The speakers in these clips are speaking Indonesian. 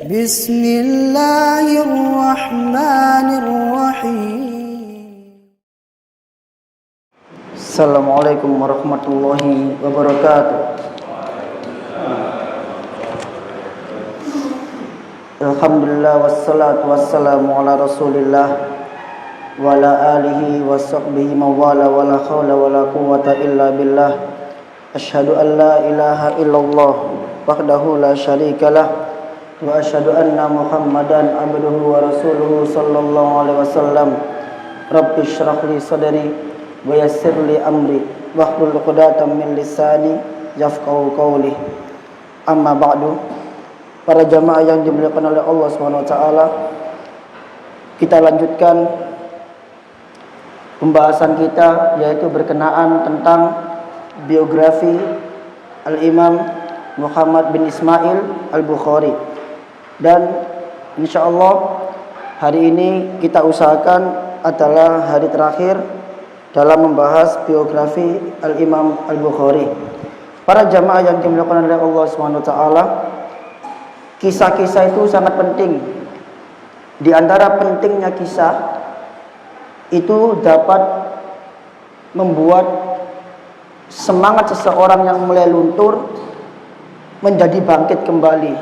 Bismillahirrahmanirrahim. Assalamualaikum warahmatullahi wabarakatuh. Alhamdulillah wassalatu wassalamu ala rasulillah wa ala alihi wa sahbihi mawala wa la hawla wa la quwwata illa billah. Asyhadu an la ilaha illallah wahdahu la syarikalah wa asyhadu anna Muhammadan abduhu wa rasuluhu sallallahu alaihi wasallam. Rabbi shrah li sadri wa yassir li amri wahlul 'uqdatam min lisani yafqahu qawli. Amma ba'du. Para jamaah yang dimuliakan oleh Allah Subhanahu wa taala, kita lanjutkan pembahasan kita, yaitu berkenaan tentang biografi Al-Imam Muhammad bin Ismail Al-Bukhari. Dan insyaallah hari ini kita usahakan adalah hari terakhir dalam membahas biografi Al-Imam Al-Bukhari. Para jamaah yang dimuliakan oleh Allah Subhanahu wa taala, kisah-kisah itu sangat penting. Di antara pentingnya kisah itu dapat membuat semangat seseorang yang mulai luntur menjadi bangkit kembali.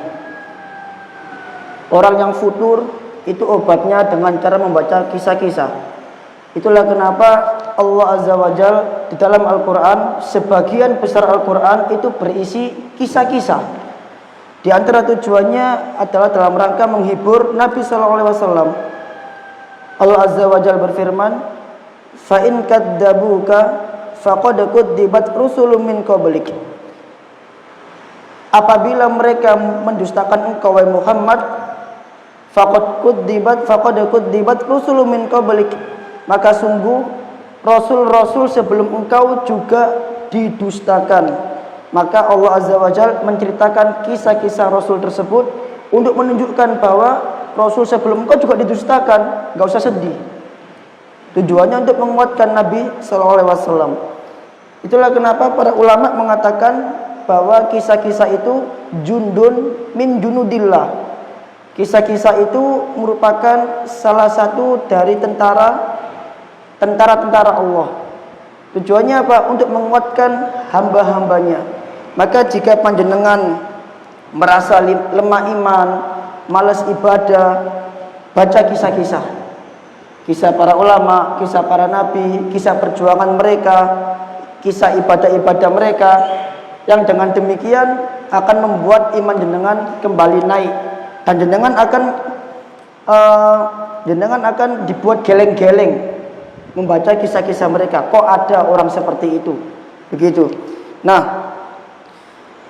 Orang yang futur itu obatnya dengan cara membaca kisah-kisah. Itulah kenapa Allah Azza wa Jalla di dalam Al-Quran, sebagian besar Al-Quran itu berisi kisah-kisah. Di antara tujuannya adalah dalam rangka menghibur Nabi SAW. Allah Azza wa Jalla berfirman, "Fa in kadzabuka faqad kudzibat rusulun min qablik." Apabila mereka mendustakan engkau wahai Muhammad, faqad kudzibat rusulun min qablik, maka sungguh rasul-rasul sebelum engkau juga didustakan. Maka Allah Azza wa Jalla menceritakan kisah-kisah rasul tersebut untuk menunjukkan bahwa rasul sebelum engkau juga didustakan. Enggak usah sedih. Tujuannya untuk menguatkan Nabi sallallahu alaihi wasallam. Itulah kenapa para ulama mengatakan bahwa kisah-kisah itu jundun min junudillah. Kisah-kisah itu merupakan salah satu dari tentara-tentara Allah. Tujuannya apa? Untuk menguatkan hamba-hambanya. Maka jika panjenengan merasa lemah iman, malas ibadah, baca kisah-kisah. Kisah para ulama, kisah para nabi, kisah perjuangan mereka, kisah ibadah-ibadah mereka, yang dengan demikian akan membuat iman jenengan kembali naik. Dan jenengan akan dibuat geleng-geleng membaca kisah-kisah mereka. Kok ada orang seperti itu? Begitu. Nah,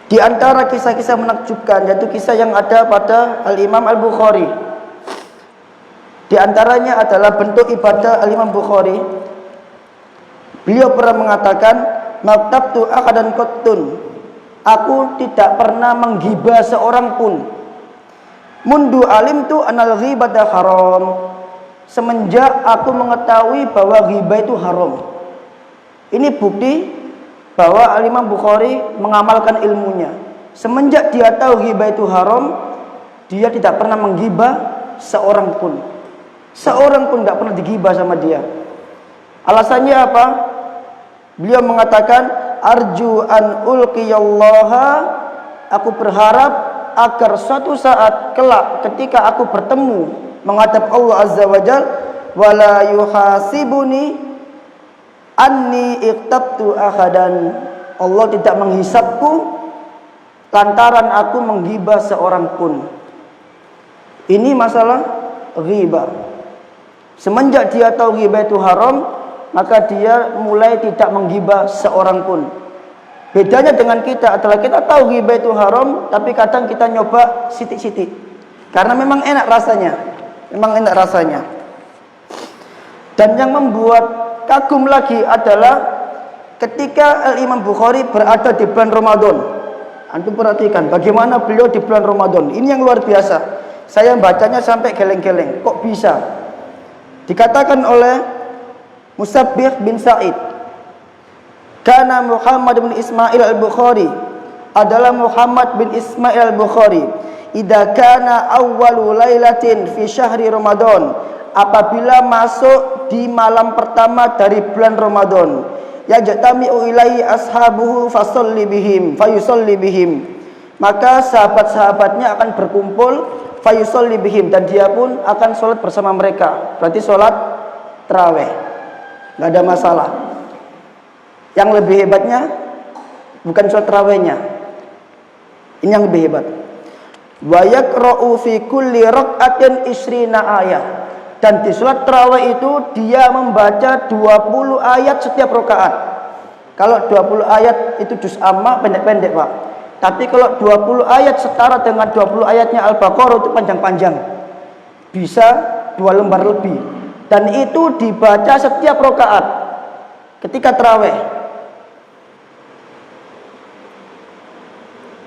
di antara kisah-kisah menakjubkan yaitu kisah yang ada pada Al-Imam Al-Bukhari. Di antaranya adalah bentuk ibadah Al-Imam Bukhari. Beliau pernah mengatakan, "Maktabtu akadan qattun." Aku tidak pernah menggibah seorang pun. Mundu alimtu anal ghibata haram. Semenjak aku mengetahui bahwa ghibah itu haram. Ini bukti bahwa Al-Imam Bukhari mengamalkan ilmunya. Semenjak dia tahu ghibah itu haram, dia tidak pernah menggibah seorang pun. Seorang pun tidak pernah digibah sama dia. Alasannya apa? Beliau mengatakan, "Arju an ulqiyallaha." Aku berharap agar suatu saat kelak ketika aku bertemu menghadap Allah Azza wa Jalla, wala yuhasibuni anni iqtabtu ahadan. Allah tidak menghisapku lantaran aku menggibah seorang pun. Ini masalah ghibah. Semenjak dia tahu ghibah itu haram, maka dia mulai tidak menggibah seorang pun. Bedanya dengan kita adalah kita tahu ghibah itu haram, tapi kadang kita nyoba sitik-sitik. Karena memang enak rasanya. Dan yang membuat kagum lagi adalah ketika Al-Imam Bukhari berada di bulan Ramadan. Antum perhatikan bagaimana beliau di bulan Ramadan. Ini yang luar biasa. Saya bacanya sampai geleng-geleng. Kok bisa? Dikatakan oleh Musabbih bin Sa'id, Kana Muhammad bin Ismail al-Bukhari, adalah Muhammad bin Ismail al-Bukhari, idza kana awwalu lailatin fi syahri Ramadan, apabila masuk di malam pertama dari bulan Ramadan, yajtami'u ilaihi ashabuhu fayusalli bihim, maka sahabat-sahabatnya akan berkumpul, fayusalli bihim, dan dia pun akan sholat bersama mereka. Berarti sholat tarawih, nggak ada masalah. Yang lebih hebatnya bukan sholat tarawihnya, ini yang lebih hebat. Wa yaqra'u fi kulli rak'atin isrina ayat, dan di sholat tarawih itu dia membaca 20 ayat setiap rakaat. Kalau 20 ayat itu juz amma, pendek-pendek Pak. Tapi kalau 20 ayat setara dengan 20 ayatnya Al-Baqarah, itu panjang-panjang, bisa 2 lembar lebih, dan itu dibaca setiap rakaat ketika tarawih.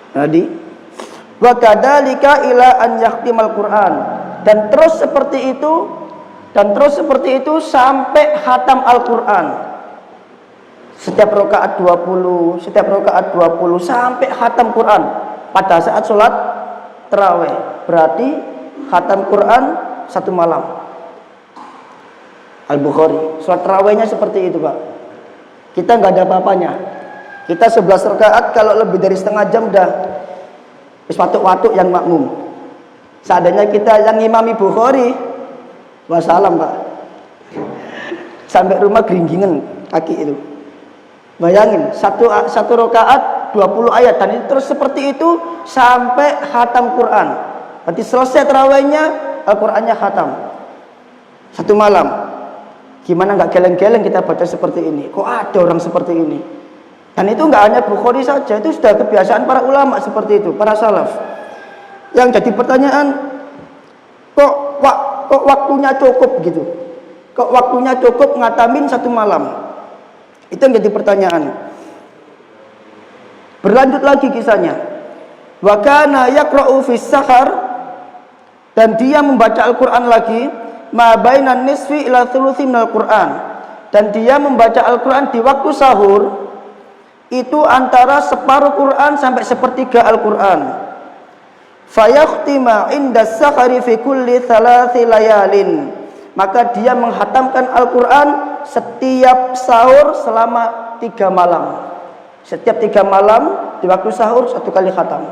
Tadi wa kadzalika ila an yahtimal Quran, dan terus seperti itu sampai khatam Al-Quran. Setiap rakaat 20 sampai khatam Quran pada saat sholat tarawih. Berarti khatam Quran 1 malam. Al-Bukhari, sholat tarawihnya seperti itu Pak. Kita nggak ada apa-apanya. Kita 11 rakaat, kalau lebih dari setengah jam dah watuk-watuk yang makmum. Seandainya kita yang ngimami Bukhari, wassalam Pak, sampai rumah geringgingan kaki itu. Bayangin, satu rakaat 20 ayat, dan itu terus seperti itu sampai khatam Quran. Berarti selesai tarawihnya, Al-Qurannya khatam 1 malam. Gimana nggak geleng-geleng kita baca seperti ini? Kok ada orang seperti ini? Dan itu nggak hanya Bukhari saja, itu sudah kebiasaan para ulama seperti itu, para salaf. Yang jadi pertanyaan, kok waktunya cukup gitu? Kok waktunya cukup ngatamin 1 malam? Itu yang jadi pertanyaan. Berlanjut lagi kisahnya. Wa kana yaqra'u fis sahar, dan dia membaca Al-Quran lagi, ma bainan nisfi ila thuluthi minal Quran, dan dia membaca Al-Quran di waktu sahur itu antara separuh Quran sampai sepertiga Al-Quran. Fayakhtima inda sakhari fi kulli thalathi layalin, maka dia menghatamkan Al-Quran setiap sahur selama 3 malam. Setiap 3 malam di waktu sahur 1 kali khatam.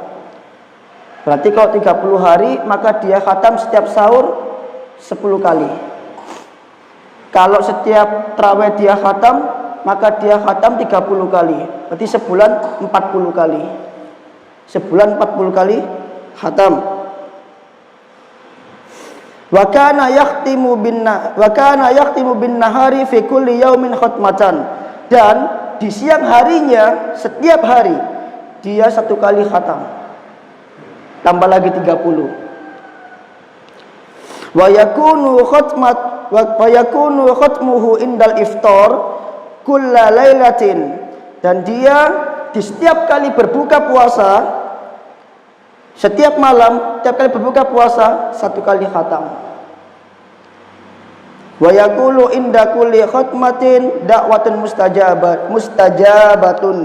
Berarti kalau 30 hari, maka dia khatam setiap sahur 10 kali. Kalau setiap tarawih dia khatam, maka dia khatam 30 kali. Berarti sebulan 40 kali. Sebulan 40 kali khatam. Wa kana yahtimu bin nahari fi kulli yaumin khatmatan, dan di siang harinya setiap hari dia 1 kali khatam. Tambah lagi 30. Wa yakunu khatmuhu indal iftar kulla lailatin, dan dia di setiap kali berbuka puasa, setiap malam, setiap kali berbuka puasa 1 kali khatam. Wa yaqulu inda kulli khatmatin da'watun mustajabatun,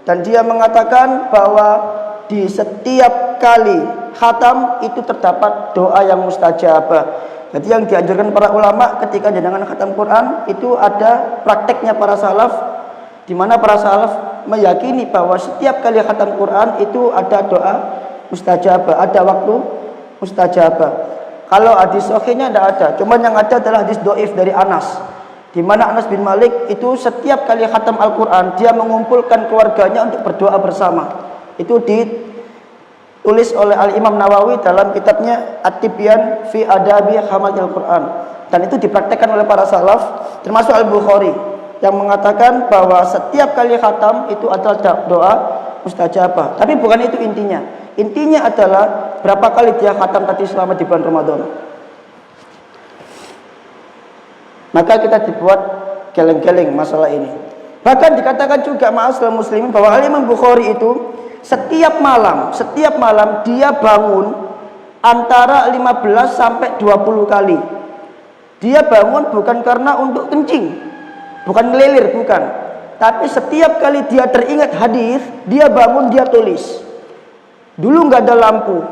dan dia mengatakan bahwa di setiap kali khatam itu terdapat doa yang mustajabah. Jadi yang dianjurkan para ulama ketika jenengan khatam Quran itu ada prakteknya para salaf, di mana para salaf meyakini bahwa setiap kali khatam Quran itu ada doa mustajabah, ada waktu mustajabah. Kalau hadis sahihnya tidak ada, cuman yang ada adalah hadis dhaif dari Anas, di mana Anas bin Malik itu setiap kali khatam Al-Quran dia mengumpulkan keluarganya untuk berdoa bersama. Itu ditulis oleh Al-Imam Nawawi dalam kitabnya At-Tibyan fi Adabi Hamatil Quran, dan itu dipraktekkan oleh para salaf, termasuk Al-Bukhari yang mengatakan bahwa setiap kali khatam itu adalah doa mustajabah. Tapi bukan itu intinya. Intinya adalah berapa kali dia khatam tadi selama di bulan Ramadan. Maka kita dibuat geleng-geleng masalah ini. Bahkan dikatakan juga ma'asyiral muslimin bahwa Al-Imam Bukhari itu setiap malam dia bangun antara 15 sampai 20 kali. Dia bangun bukan karena untuk kencing, bukan ngelilir, bukan. Tapi setiap kali dia teringat hadis, dia bangun, dia tulis. Dulu nggak ada lampu,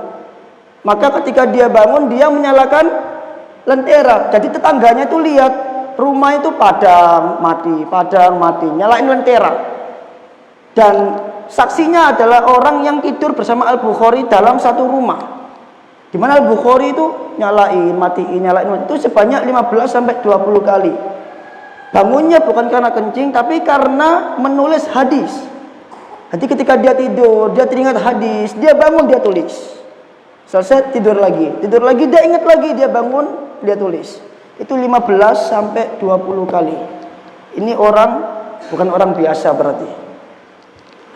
maka ketika dia bangun, dia menyalakan lentera. Jadi tetangganya itu lihat rumah itu padam mati, nyalain lentera. Dan saksinya adalah orang yang tidur bersama Al-Bukhari dalam satu rumah, di mana Al-Bukhari itu nyalain matiin itu sebanyak 15 sampai 20 kali. Bangunnya bukan karena kencing, tapi karena menulis hadis. Jadi ketika dia tidur, dia teringat hadis, dia bangun, dia tulis. Selesai, tidur lagi, dia ingat lagi, dia bangun, dia tulis. Itu 15 sampai 20 kali. Ini orang, bukan orang biasa berarti.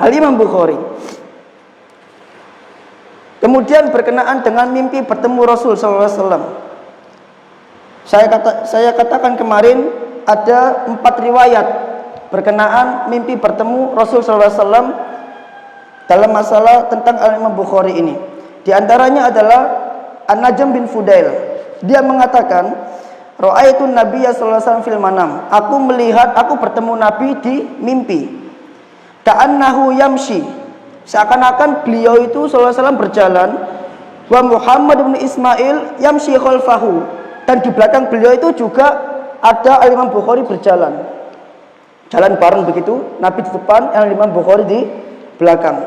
Al-Imam Bukhari. Kemudian berkenaan dengan mimpi bertemu Rasul SAW. Saya katakan kemarin ada 4 riwayat berkenaan mimpi bertemu Rasul SAW dalam masalah tentang Al-Imam Bukhari ini. Di antaranya adalah An-Najm bin Fudail. Dia mengatakan, Ra'aitu Nabiyya sallallahu alaihi wasallam fil manam. Aku bertemu Nabi di mimpi. Ka'annahu yamshi. Seakan-akan beliau itu sallallahu alaihi wasallam berjalan, wa Muhammad bin Ismail yamshi khalfahu. Dan di belakang beliau itu juga ada Al-Imam Bukhari berjalan. Jalan bareng begitu, Nabi di depan, Al-Imam Bukhari di belakang.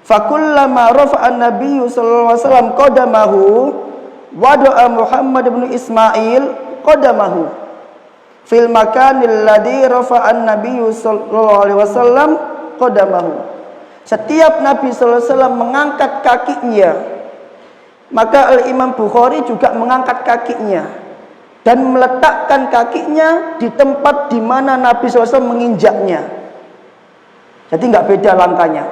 Fakullama rafa'an Nabiyyu sallallahu alaihi wasallam qadamahu wada'a Muhammad bin Ismail qadamahu fil makanil ladzi rafa'an Nabiyyu sallallahu alaihi wasallam qadamahu. Setiap Nabi sallallahu alaihi wasallam mengangkat kakinya, maka Al-Imam Bukhari juga mengangkat kakinya dan meletakkan kakinya di tempat di mana Nabi SAW menginjaknya. Jadi nggak beda langkahnya.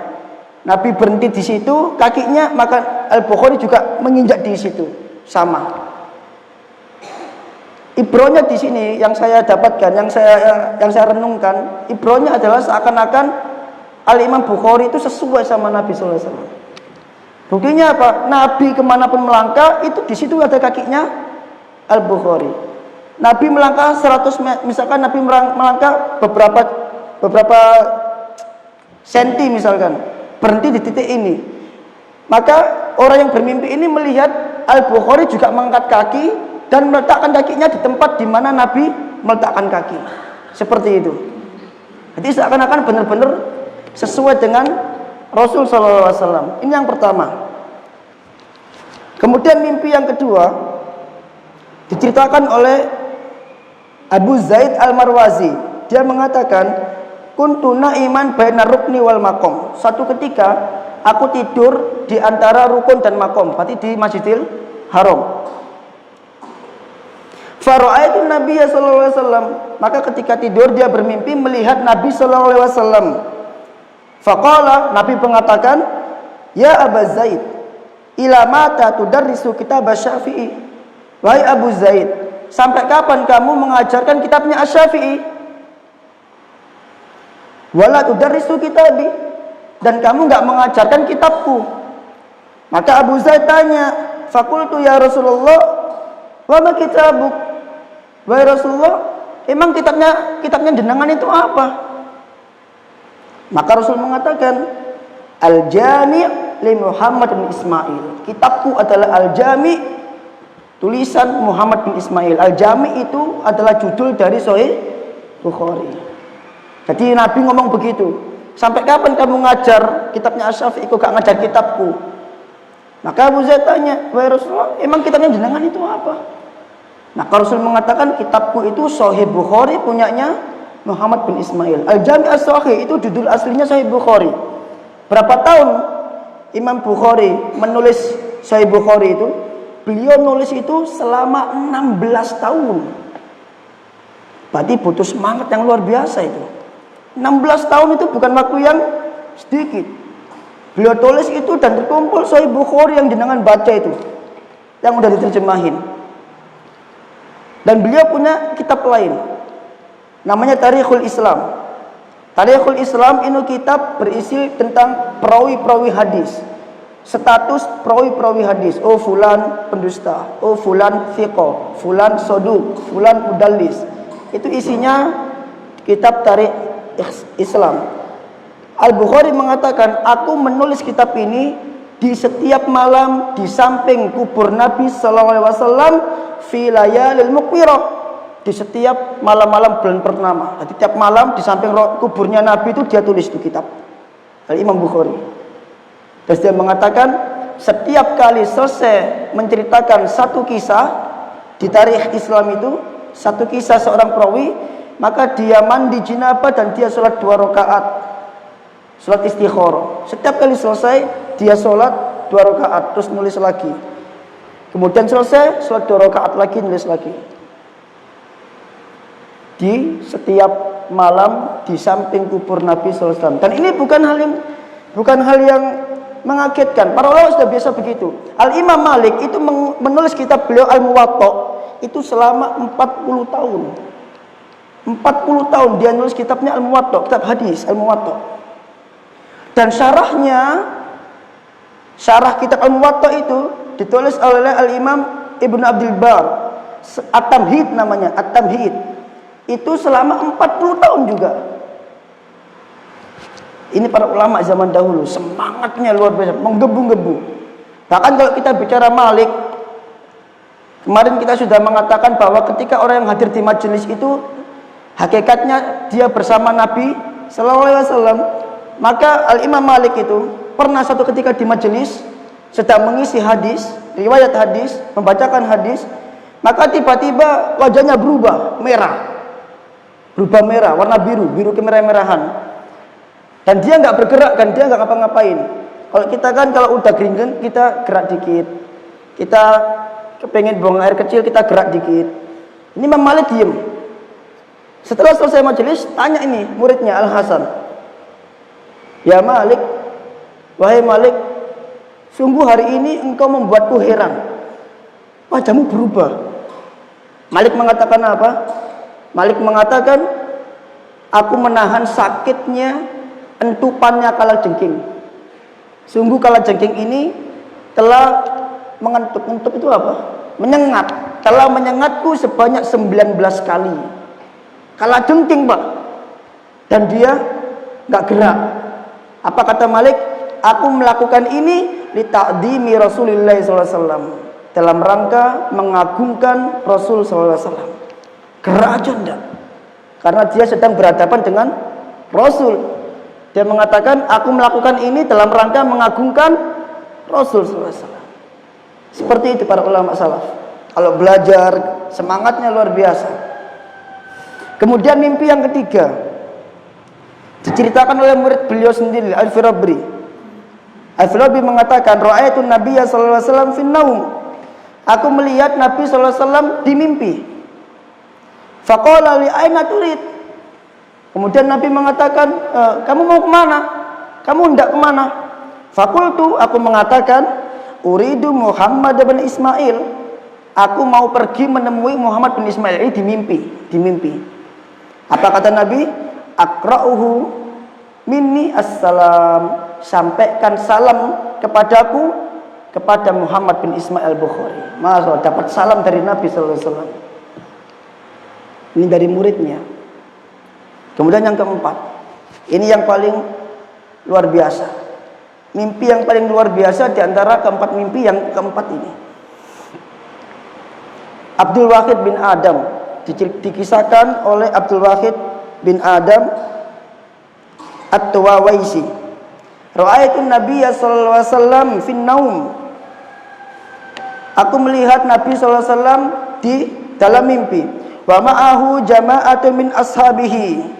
Nabi berhenti di situ, kakinya, maka Al-Bukhari juga menginjak di situ, sama. Ibronya di sini yang saya dapatkan, yang saya renungkan, ibronya adalah seakan-akan Al-Imam Bukhari itu sesuai sama Nabi SAW. Buktinya apa? Nabi kemanapun melangkah, itu di situ ada kakinya Al-Bukhari. Nabi melangkah 100 meter, misalkan Nabi melangkah beberapa senti misalkan, berhenti di titik ini. Maka orang yang bermimpi ini melihat Al-Bukhari juga mengangkat kaki dan meletakkan kakinya di tempat di mana Nabi meletakkan kaki. Seperti itu. Jadi seakan-akan benar-benar sesuai dengan Rasul sallallahu alaihi wasallam. Ini yang pertama. Kemudian mimpi yang kedua diceritakan oleh Abu Zaid Al-Marwazi. Dia mengatakan, kuntu naiman baina rukni wal maqam. Suatu ketika aku tidur di antara rukun dan makom, berarti di Masjidil Haram. Fara'aitu Nabiyya sallallahu alaihi wasallam. Maka ketika tidur dia bermimpi melihat Nabi sallallahu alaihi wasallam. Faqala, Nabi mengatakan, ya Abu Zaid, ila mata tudarrisu kitab Asy-Syafi'i. Wahai Abu Zaid, sampai kapan kamu mengajarkan kitabnya Asy-Syafi'i? Wala tudarrisu kitabi, dan kamu enggak mengajarkan kitabku. Maka Abu Zaid tanya, faqultu ya Rasulullah, wa ma kitabuk? Wahai Rasulullah, emang kitabnya jenengan itu apa? Maka Rasul mengatakan, Al-Jami' li Muhammad bin Ismail. Kitabku adalah Al-Jami', tulisan Muhammad bin Ismail. Al-Jami' itu adalah judul dari Sahih Bukhari. Jadi Nabi ngomong begitu. Sampai kapan kamu ngajar kitabnya Asy-Syafi'i, kok gak ngajar kitabku? Maka Abu Zaid tanya, wahai Rasulullah, emang kitabnya jenengan itu apa? Maka Rasul mengatakan, kitabku itu Sahih Bukhari punyanya Muhammad bin Ismail. Al-Jami' As-Sahih itu judul aslinya Sahih Bukhari. Berapa tahun Imam Bukhari menulis Sahih Bukhari itu? Beliau nulis itu selama 16 tahun. Berarti butuh semangat yang luar biasa itu. 16 tahun itu bukan waktu yang sedikit. Beliau tulis itu dan terkumpul Sahih Bukhari yang jenengan baca itu, yang udah diterjemahin. Dan beliau punya kitab lain, namanya Tarikhul Islam. Tarikhul Islam ini kitab berisi tentang perawi-perawi hadis, status perawi-perawi hadis. Oh fulan pendusta, oh fulan thiqah, fulan soduk, fulan mudallis. Itu isinya kitab Islam. Al-Bukhari mengatakan, aku menulis kitab ini di setiap malam di samping kubur Nabi sallallahu alaihi wasallam fi layalil muqwirah, di setiap malam-malam bulan purnama. Jadi tiap malam di samping kuburnya Nabi itu dia tulis itu kitab. Al-Imam Bukhari. Terus dia mengatakan, setiap kali selesai menceritakan satu kisah di tarikh Islam itu, satu kisah seorang perawi, maka dia mandi janabah dan dia sholat 2 rakaat, sholat istikharah. Setiap kali selesai dia sholat 2 rakaat, terus nulis lagi. Kemudian selesai sholat 2 rakaat lagi, nulis lagi. Di setiap malam di samping kubur Nabi sallallahu alaihi wasallam. Dan ini bukan hal yang mengagetkan. Para ulama sudah biasa begitu. Al-Imam Malik itu menulis kitab beliau Al-Muwatta itu selama 40 tahun. 40 tahun dia nulis kitabnya Al-Muwatta, kitab hadis Al-Muwatta. Dan syarah kitab Al-Muwatta itu ditulis oleh Al-Imam Ibnu Abdul Bar. At-Tamhid namanya, At-Tamhid. Itu selama 40 tahun juga. Ini para ulama zaman dahulu, semangatnya luar biasa, menggebu-gebu. Bahkan kalau kita bicara Malik, kemarin kita sudah mengatakan bahwa ketika orang yang hadir di majelis itu hakikatnya dia bersama Nabi sallallahu alaihi wasallam. Maka Al-Imam Malik itu pernah satu ketika di majelis sedang mengisi hadis, riwayat hadis, membacakan hadis, maka tiba-tiba wajahnya berubah merah, warna biru kemerah-merahan. Dan dia nggak bergerak, kan dia nggak ngapa-ngapain. Kalau kita kan kalau udah geringan kita gerak dikit, kita kepengen buang air kecil kita gerak dikit. Ini Imam Malik diem. Setelah selesai majelis, tanya ini muridnya Al Hasan, ya Malik, wahai Malik, sungguh hari ini engkau membuatku heran, wajahmu berubah. Malik mengatakan apa? Malik mengatakan, aku menahan sakitnya entupannya kalajengking. Sungguh kalajengking ini telah mengentup. Mengentup itu apa? Menyengat. Telah menyengatku sebanyak 19 kali. Kalajengking, Pak. Dan dia nggak gerak. Apa kata Malik? Aku melakukan ini li ta'dhimi Rasulillah sallallahu alaihi wasallam, dalam rangka mengagungkan Rasul sallallahu alaihi wasallam. Gerak aja enggak. Karena dia sedang berhadapan dengan Rasul. Dia mengatakan, aku melakukan ini dalam rangka mengagungkan Rasul sallallahu alaihi wasallam. Seperti itu para ulama salaf. Kalau belajar semangatnya luar biasa. Kemudian mimpi yang ketiga diceritakan oleh murid beliau sendiri, Al-Firabri. Al-Firabri mengatakan, ra'aitu Nabiyya sallallahu alaihi wasallam fin naum. Aku melihat Nabi sallallahu alaihi wasallam di mimpi. Faqala li aina turid? Kemudian Nabi mengatakan, kamu mau kemana? Kamu hendak kemana? Fakultu, aku mengatakan, uridu Muhammad bin Ismail. Aku mau pergi menemui Muhammad bin Ismail. Ini di mimpi. Apa kata Nabi? Akra'uhu minni assalam. Sampaikan salam kepadaku, kepada Muhammad bin Ismail Bukhari. Masya Allah, dapat salam dari Nabi sallallahu alaihi wasallam. Ini dari muridnya. Kemudian yang keempat, ini yang paling luar biasa. Mimpi yang paling luar biasa di antara keempat mimpi yang keempat ini. Abdul Wahid bin Adam, dikisahkan oleh Abdul Wahid bin Adam At-Tawawaisi. Ra'aitu Nabiyya sallallahu alaihi wasallam fin naum. Aku melihat Nabi sallallahu alaihi wasallam di dalam mimpi. Wa ma'ahu jama'atun min ashabihi.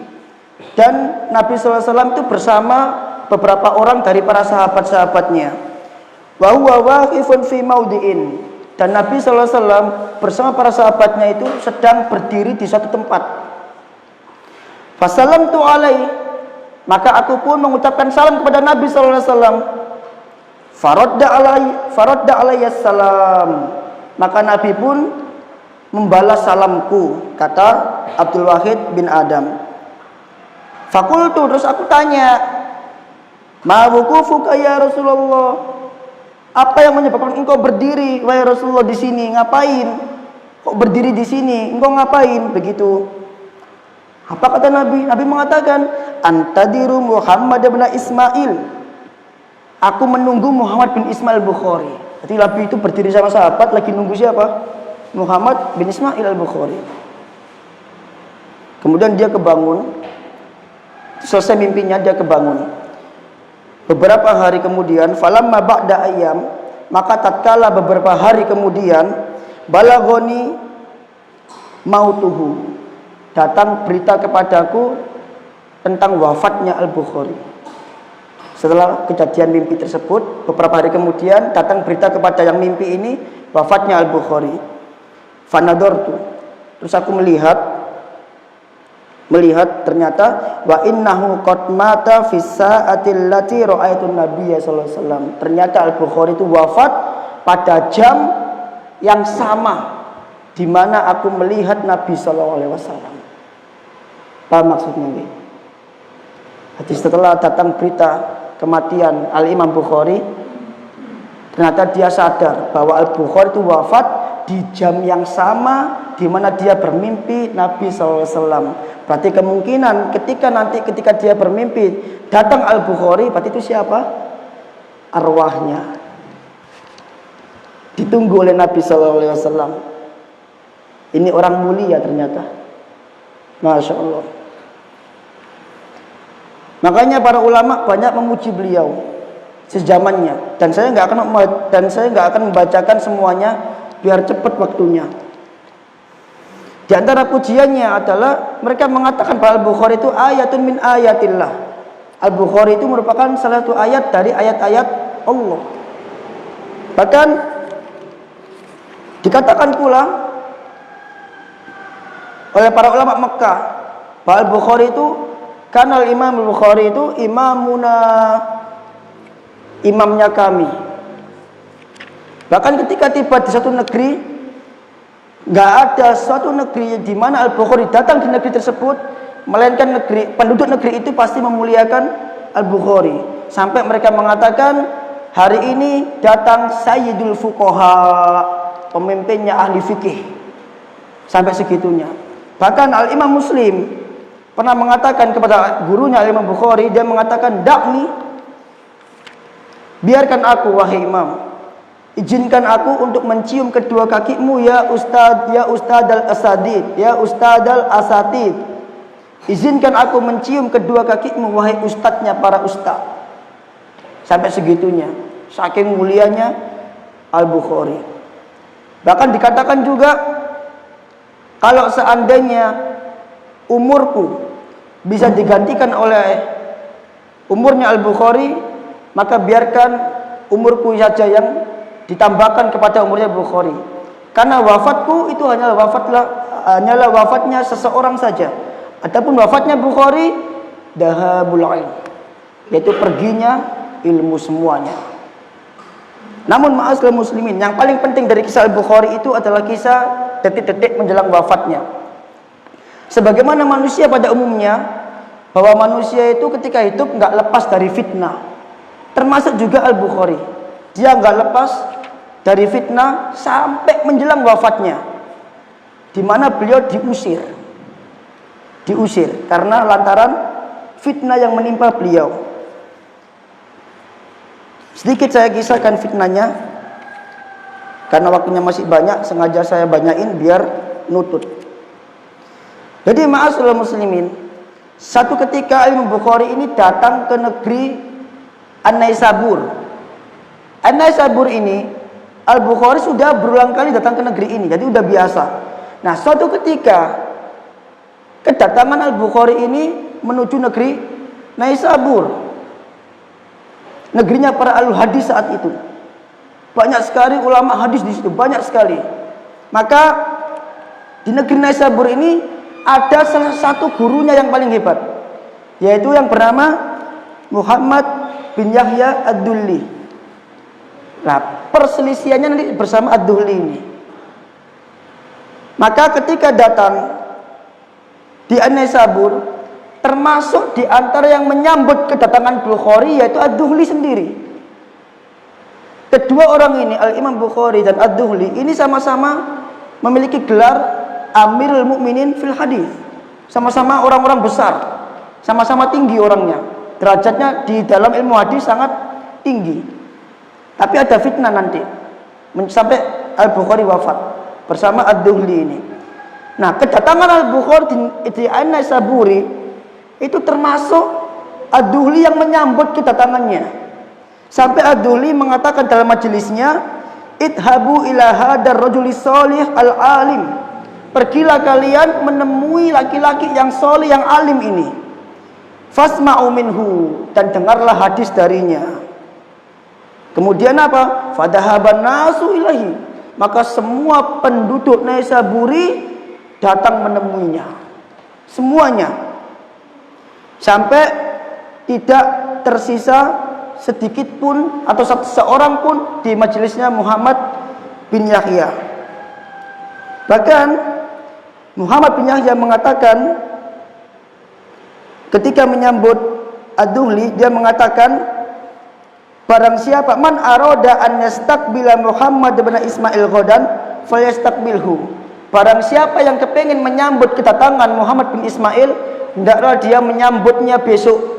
Dan Nabi SAW itu bersama beberapa orang dari para sahabat-sahabatnya. Wa huwa waqifun fi maudhi'in. Dan Nabi SAW bersama para sahabatnya itu sedang berdiri di suatu tempat. Fasalamtu alaihi, maka aku pun mengucapkan salam kepada Nabi SAW. Faradda alayya salam. Maka Nabi pun membalas salamku, kata Abdul Wahid bin Adam. Fakultu, terus aku tanya, ma wuqufuka ya Rasulullah? Apa yang menyebabkan engkau berdiri, wahai Rasulullah, di sini? Ngapain? Kok berdiri di sini? Engkau ngapain? Begitu. Apa kata Nabi? Nabi mengatakan, antadiru Muhammad bin Ismail. Aku menunggu Muhammad bin Ismail Bukhari. Jadi Nabi itu berdiri sama sahabat lagi nunggu siapa? Muhammad bin Ismail al-Bukhari. Kemudian dia kebangun. Selesai mimpinya dia kebangun. Beberapa hari kemudian, falamma ba'da ayyam, maka tatkala beberapa hari kemudian, balagoni mautuhu, datang berita kepadaku tentang wafatnya Al-Bukhari. Setelah kejadian mimpi tersebut, beberapa hari kemudian datang berita kepada yang mimpi ini wafatnya Al-Bukhari. Fanadortu, terus aku melihat ternyata wa innahu qad mata fi sa'atil lati ra'aitun nabiyya sallallahu alaihi wasallam. Ternyata Al-Bukhari itu wafat pada jam yang sama di mana aku melihat Nabi sallallahu alaihi wasallam. Apa maksudnya ini? Jadi setelah datang berita kematian Al-Imam Bukhari, ternyata dia sadar bahwa Al-Bukhari itu wafat di jam yang sama di mana dia bermimpi Nabi SAW. Berarti kemungkinan ketika dia bermimpi datang Al-Bukhari, berarti itu siapa? Arwahnya. Ditunggu oleh Nabi SAW. Ini orang mulia ternyata. Masya Allah. Makanya para ulama banyak memuji beliau sezamannya, dan saya nggak akan membacakan semuanya biar cepat waktunya. Di antara pujiannya adalah mereka mengatakan bahwa Al-Bukhari itu ayatun min ayatillah. Al-Bukhari itu merupakan salah satu ayat dari ayat-ayat Allah. Bahkan dikatakan pula oleh para ulama Mekah bahwa Al-Bukhari itu, karena Imam Al-Bukhari itu imamnya kami. Bahkan ketika tiba di satu negeri, nggak ada suatu negeri di mana Al-Bukhari datang di negeri tersebut, melainkan penduduk negeri itu pasti memuliakan Al-Bukhari. Sampai mereka mengatakan, hari ini datang Sayyidul Fuqaha, pemimpinnya ahli fikih. Sampai segitunya. Bahkan Al-Imam Muslim pernah mengatakan kepada gurunya Al-Imam Bukhari, dia mengatakan, dakni, biarkan aku wahai imam, izinkan aku untuk mencium kedua kakimu ya Ustad al-Asadid, ya Ustad al-Asatid. Izinkan aku mencium kedua kakimu wahai ustadznya para ustadz. Sampai segitunya, saking mulianya Al-Bukhari. Bahkan dikatakan juga, kalau seandainya umurku bisa digantikan oleh umurnya Al-Bukhari, maka biarkan umurku saja yang ditambahkan kepada umurnya Bukhari. Karena wafatku itu hanyalah wafatnya seseorang saja. Adapun wafatnya Bukhari, dahabul ilm, yaitu perginya ilmu semuanya. Namun ma'asyiral muslimin, yang paling penting dari kisah Al-Bukhari itu adalah kisah detik-detik menjelang wafatnya. Sebagaimana manusia pada umumnya, bahwa manusia itu ketika hidup nggak lepas dari fitnah. Termasuk juga Al-Bukhari. Dia nggak lepas dari fitnah sampai menjelang wafatnya, di mana beliau diusir karena lantaran fitnah yang menimpa beliau. Sedikit saya kisahkan fitnahnya, karena waktunya masih banyak, sengaja saya banyain biar nutut. Jadi ma'asyiral muslimin, satu ketika Imam Bukhari ini datang ke negeri An-Naisabur. An-Naisabur ini, Al-Bukhari sudah berulang kali datang ke negeri ini, jadi udah biasa. Nah, suatu ketika kedatangan Al-Bukhari ini menuju negeri Naisabur, negerinya para ahli hadis saat itu. Banyak sekali ulama hadis di situ, banyak sekali. Maka di negeri Naisabur ini ada salah satu gurunya yang paling hebat, yaitu yang bernama Muhammad bin Yahya Ad-Dulli. Nah, perselisihannya nanti bersama Ad-Dulli ini. Maka ketika datang di An-Naisabur, termasuk di antara yang menyambut kedatangan Bukhari yaitu Ad-Dulli sendiri. Kedua orang ini, Al-Imam Bukhari dan Ad-Dulli, ini sama-sama memiliki gelar Amirul Mukminin fil Hadis. Sama-sama orang-orang besar, sama-sama tinggi orangnya. Derajatnya di dalam ilmu hadis sangat tinggi. Tapi ada fitnah nanti sampai Al-Bukhari wafat bersama Ad-Duhli ini. Nah, kedatangan Al-Bukhari di An-Naisaburi itu termasuk Ad-Duhli yang menyambut kedatangannya. Sampai Ad-Duhli mengatakan dalam majelisnya, "Idhabu ila hadar rajulis sholih al-alim." Pergilah kalian menemui laki-laki yang soleh, yang alim ini. Fasma'u minhu, dan dengarlah hadis darinya. Kemudian apa? Fadahaban nasu ilahi, maka semua penduduk Naisaburi datang menemuinya. Semuanya. Sampai tidak tersisa sedikit pun atau seorang pun di majelisnya Muhammad bin Yahya. Bahkan Muhammad bin Yahya mengatakan ketika menyambut Ad-Duhli, dia mengatakan, barang siapa man aroda an yastaqbila Muhammad bin Ismail ghadan falyastaqbilhu. Barang siapa yang kepingin menyambut kedatangan Muhammad bin Ismail, hendaklah dia menyambutnya besok.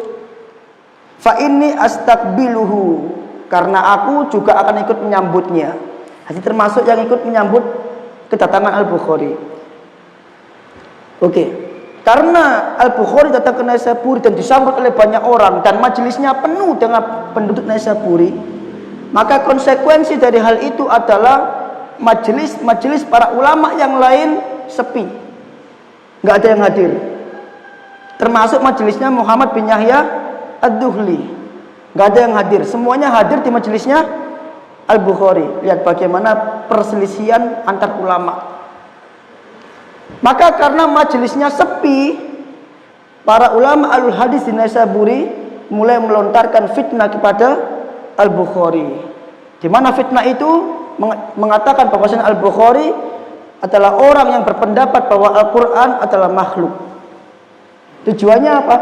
Fa inni astaqbiluhu, karena aku juga akan ikut menyambutnya. Jadi termasuk yang ikut menyambut kedatangan Al-Bukhari. Oke. Karena Al-Bukhari datang ke Naisaburi dan disambut oleh banyak orang dan majelisnya penuh dengan penduduk Naisaburi, maka konsekuensi dari hal itu adalah majelis para ulama yang lain sepi, nggak ada yang hadir, termasuk majelisnya Muhammad bin Yahya Ad-Duhli, nggak ada yang hadir, semuanya hadir di majelisnya Al-Bukhari. Lihat bagaimana perselisihan antar ulama. Maka karena majelisnya sepi, para ulama alul hadis di Naisaburi mulai melontarkan fitnah kepada Al-Bukhari. Di mana fitnah itu mengatakan bahwa Al-Bukhari adalah orang yang berpendapat bahwa Al-Quran adalah makhluk. Tujuannya apa?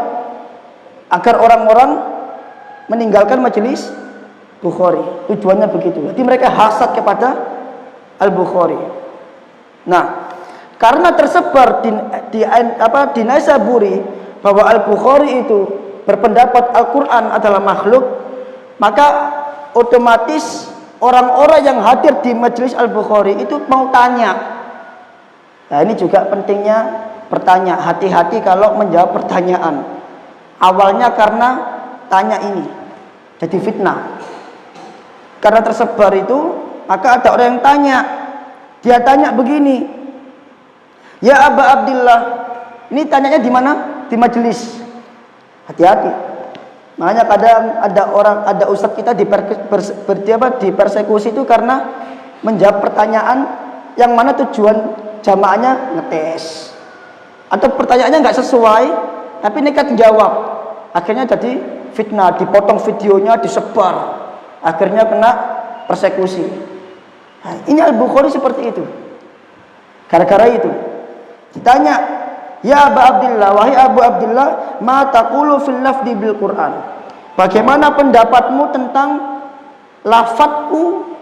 Agar orang-orang meninggalkan majelis Bukhari. Tujuannya begitu. Jadi mereka hasad kepada Al-Bukhari. Nah, karena tersebar di Naisaburi bahwa Al-Bukhari itu berpendapat Al-Quran adalah makhluk, maka otomatis orang-orang yang hadir di majelis Al-Bukhari itu mau tanya. Nah, ini juga pentingnya bertanya. Hati-hati kalau menjawab pertanyaan. Awalnya karena tanya ini jadi fitnah. Karena tersebar itu, maka ada orang yang tanya. Dia tanya begini, "Ya Aba Abdillah." Ini tanyanya di mana? Di majelis. Hati-hati. Makanya kadang ada ustadz kita dipersekusi itu karena menjawab pertanyaan yang mana tujuan jamaahnya ngetes, atau pertanyaannya nggak sesuai tapi nekat jawab. Akhirnya jadi fitnah, dipotong videonya, disebar, akhirnya kena persekusi. Nah, ini Al-Bukhari seperti itu. Gara-gara itu ditanya, "Ya Aba Abdillah, wahai Abu Abdillah, ma taqulu fil lafdi bil Quran?" Bagaimana pendapatmu tentang lafadzku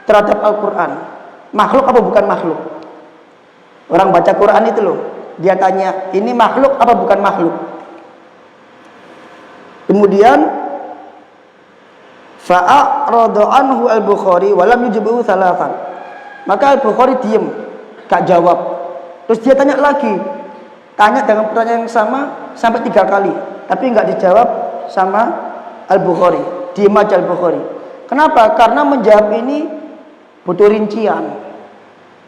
terhadap Al-Quran? Makhluk apa bukan makhluk? Orang baca Quran itu loh, dia tanya, ini makhluk apa bukan makhluk? Kemudian fa'arada anhu Al-Bukhari wa lam yujibhu thalathan. Maka Al-Bukhari diam, gak jawab. Terus dia tanya lagi, tanya dengan pertanyaan yang sama sampai 3 kali, tapi nggak dijawab sama Al-Bukhari. Diam aja Al-Bukhari. Kenapa? Karena menjawab ini butuh rincian.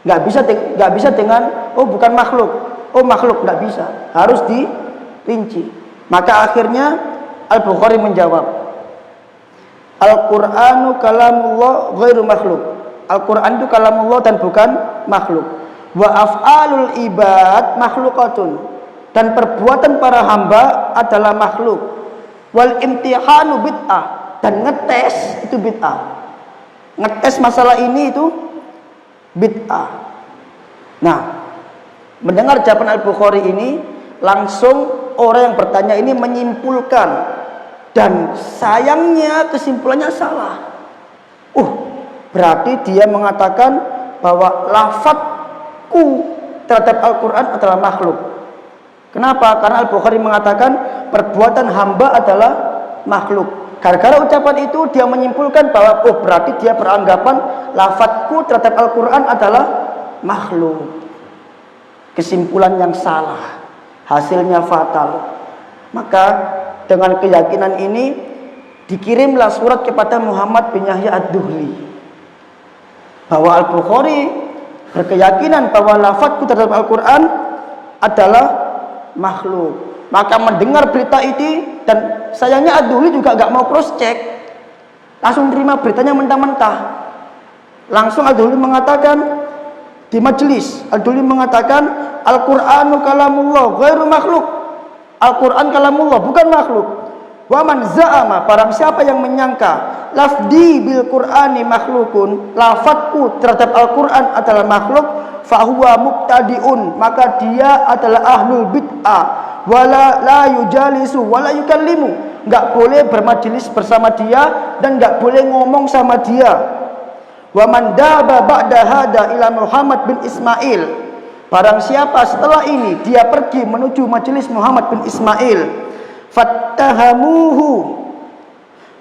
Nggak bisa dengan oh bukan makhluk, oh makhluk, nggak bisa. Harus dirinci. Maka akhirnya Al-Bukhari menjawab, Al-Qur'anu kalamullah ghairu makhluk. Al-Quran itu kalamullah dan bukan makhluk. Wa af'alul ibad makhlukatun, dan perbuatan para hamba adalah makhluk. Wal imtihanu bid'ah, dan ngetes itu bid'ah. Ngetes masalah ini itu bid'ah. Nah, mendengar jawaban Al-Bukhari ini, langsung orang yang bertanya ini menyimpulkan, dan sayangnya kesimpulannya salah. Berarti dia mengatakan bahwa lafadzku terhadap Al-Quran adalah makhluk. Kenapa? Karena Al-Bukhari mengatakan perbuatan hamba adalah makhluk. Gara-gara ucapan itu dia menyimpulkan bahwa berarti dia beranggapan lafadzku terhadap Al-Quran adalah makhluk. Kesimpulan yang salah, hasilnya fatal. Maka dengan keyakinan ini dikirimlah surat kepada Muhammad bin Yahya ad-Duhli bahwa Al-Bukhari berkeyakinan bahwa lafadzku terhadap Al-Quran adalah makhluk. Maka mendengar berita ini, dan sayangnya ad-Duhli juga gak mau cross check, langsung terima beritanya mentah-mentah. Langsung ad-Duhli mengatakan di majelis, ad-Duhli mengatakan Al-Qur'anu kalamullah ghairu makhluk. Al-Quran kalamullah, bukan makhluk. Wa man za'ama, barang siapa yang menyangka lafdi bil Qur'ani makhlukun, lafadku terhadap Al-Quran adalah makhluk, fahuwa mubtadi'un, maka dia adalah ahlul bid'ah, wala la yujalisu wala yukallimu, enggak boleh bermajelis bersama dia dan enggak boleh ngomong sama dia. Wa man daba ba'da hada ila Muhammad bin Ismail, barang siapa setelah ini dia pergi menuju majelis Muhammad bin Ismail, fattahamuhu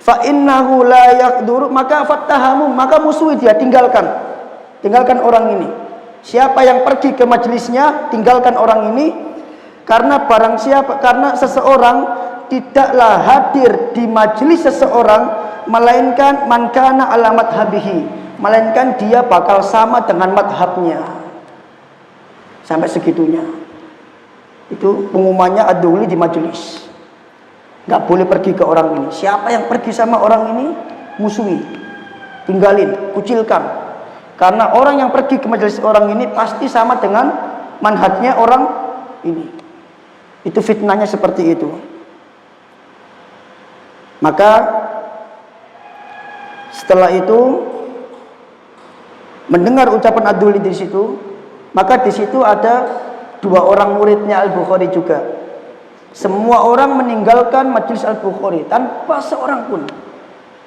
fa innahu la yaqduru, maka fattahamu, maka musuhi dia, tinggalkan orang ini. Siapa yang pergi ke majelisnya, tinggalkan orang ini, karena karena seseorang tidaklah hadir di majelis seseorang melainkan man kana alamat habihi, melainkan dia bakal sama dengan madhabnya. Sampai segitunya. Itu pengumumannya ad-Duhli di majelis. Nggak boleh pergi ke orang ini. Siapa yang pergi sama orang ini, musuhi, tinggalin, kucilkan. Karena orang yang pergi ke majelis orang ini pasti sama dengan manhajnya orang ini. Itu fitnahnya seperti itu. Maka setelah itu mendengar ucapan ad-Duhli di situ, maka di situ ada dua orang muridnya Al-Bukhari juga. Semua orang meninggalkan majelis Al-Bukhari tanpa seorang pun.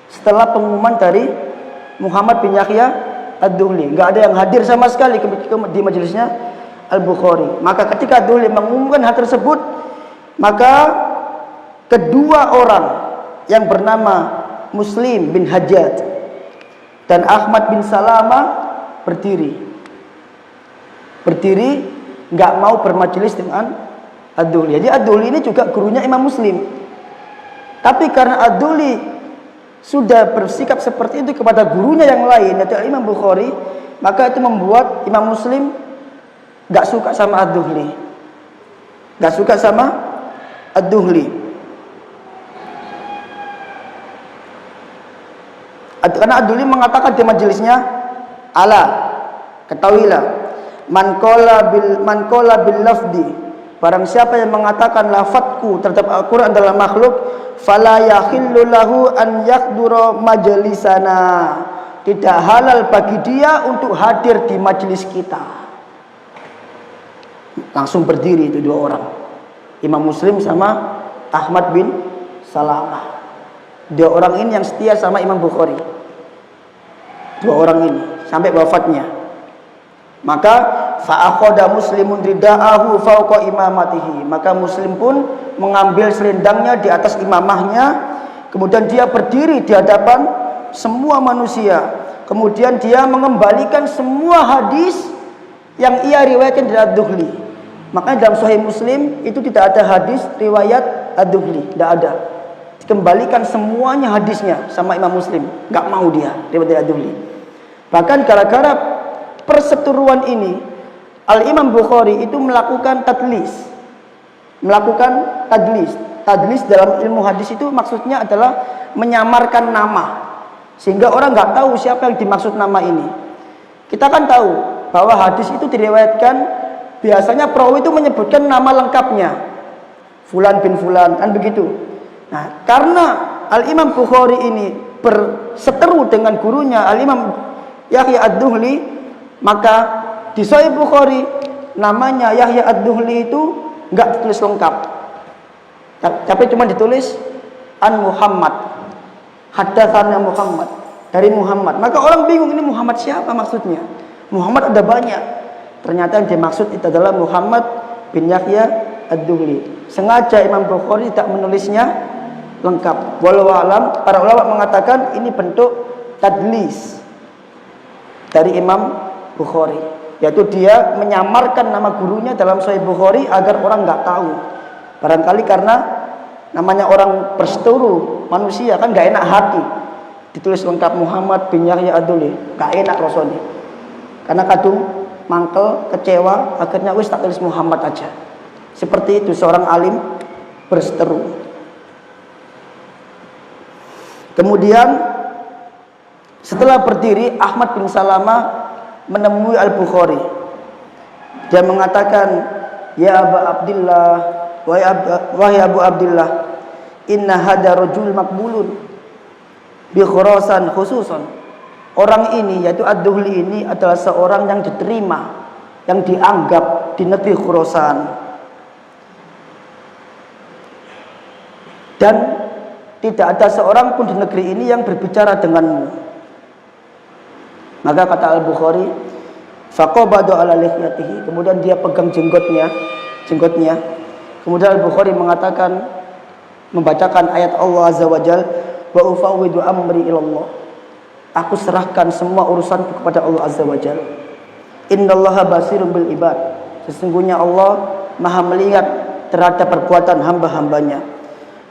Setelah pengumuman dari Muhammad bin Yahya ad-Duhli, nggak ada yang hadir sama sekali di majelisnya Al-Bukhari. Maka ketika ad-Duhli mengumumkan hal tersebut, maka kedua orang yang bernama Muslim bin Hajjaj dan Ahmad bin Salama berdiri nggak mau bermajelis dengan ad-Duhli. Jadi ad-Duhli ini juga gurunya Imam Muslim. Tapi karena ad-Duhli sudah bersikap seperti itu kepada gurunya yang lain, yaitu Imam Bukhari, maka itu membuat Imam Muslim nggak suka sama ad-Duhli. Nggak suka sama ad-Duhli. Karena ad-Duhli mengatakan di majelisnya, ala, ketahuilah, man qala bil lafdi, barang siapa yang mengatakan lafadzku terhadap Al-Quran adalah makhluk, fala yakhillu lahu an yakdura majlisana, tidak halal bagi dia untuk hadir di majelis kita. Langsung berdiri itu dua orang, Imam Muslim sama Ahmad bin Salamah. Dua orang ini yang setia sama Imam Bukhari, dua orang ini sampai wafatnya. Maka fa'akhoda muslimun rida'ahu fauqa imamatihi, maka Muslim pun mengambil selendangnya di atas imamahnya, kemudian dia berdiri di hadapan semua manusia, kemudian dia mengembalikan semua hadis yang ia riwayatkan dari ad-Duhli. Makanya dalam Sahih Muslim itu tidak ada hadis riwayat ad-Duhli, tidak ada. Dikembalikan semuanya hadisnya sama Imam Muslim, nggak mau dia riwayat ad-Duhli. Bahkan gara-gara perseteruan ini, Al-Imam Bukhari itu melakukan tadlis. Tadlis dalam ilmu hadis itu maksudnya adalah menyamarkan nama, sehingga orang nggak tahu siapa yang dimaksud nama ini. Kita kan tahu bahwa hadis itu diriwayatkan, biasanya perawi itu menyebutkan nama lengkapnya, Fulan bin Fulan, kan begitu. Nah, karena Al-Imam Bukhari ini berseteru dengan gurunya Al-Imam Yahya ad-Duhli, maka di Sahih Bukhari namanya Yahya ad-Duhli itu enggak ditulis lengkap, tapi cuma ditulis an Muhammad, haddatsana Muhammad, dari Muhammad. Maka orang bingung, ini Muhammad siapa maksudnya? Muhammad ada banyak. Ternyata yang dimaksud itu adalah Muhammad bin Yahya Ad-Duhli. Sengaja Imam Bukhari tidak menulisnya lengkap. Walau alam, para ulama mengatakan ini bentuk tadlis dari Imam Bukhari, yaitu dia menyamarkan nama gurunya dalam Sahih Bukhari agar orang nggak tahu. Barangkali karena namanya orang berseturu manusia kan nggak enak hati, ditulis lengkap Muhammad bin Yahya Ad-Duhli, nggak enak rasanya. Karena kadung mangkel, kecewa, akhirnya wis tak tulis Muhammad aja. Seperti itu seorang alim berseteru. Kemudian setelah berdiri, Ahmad bin Salamah menemui Al-Bukhari. Dia mengatakan, "Ya Aba Abdillah, wahai Abu Abdillah, inna hada rajul makbulun bi Khurasan khususan." Orang ini, yaitu Ad-Duhli ini adalah seorang yang diterima, yang dianggap di negeri Khurasan. Dan tidak ada seorang pun di negeri ini yang berbicara denganmu. Maka kata Al-Bukhari, faqabadu ala lihyatihi, kemudian dia pegang jenggotnya. Kemudian Al-Bukhari mengatakan, membacakan ayat Allah Azza wa Jalla, wa ufawwidu amri ilallah. Aku serahkan semua urusanku kepada Allah Azza wa Jalla. Innallaha basirun bil ibad. Sesungguhnya Allah Maha melihat terhadap perbuatan hamba-hambanya.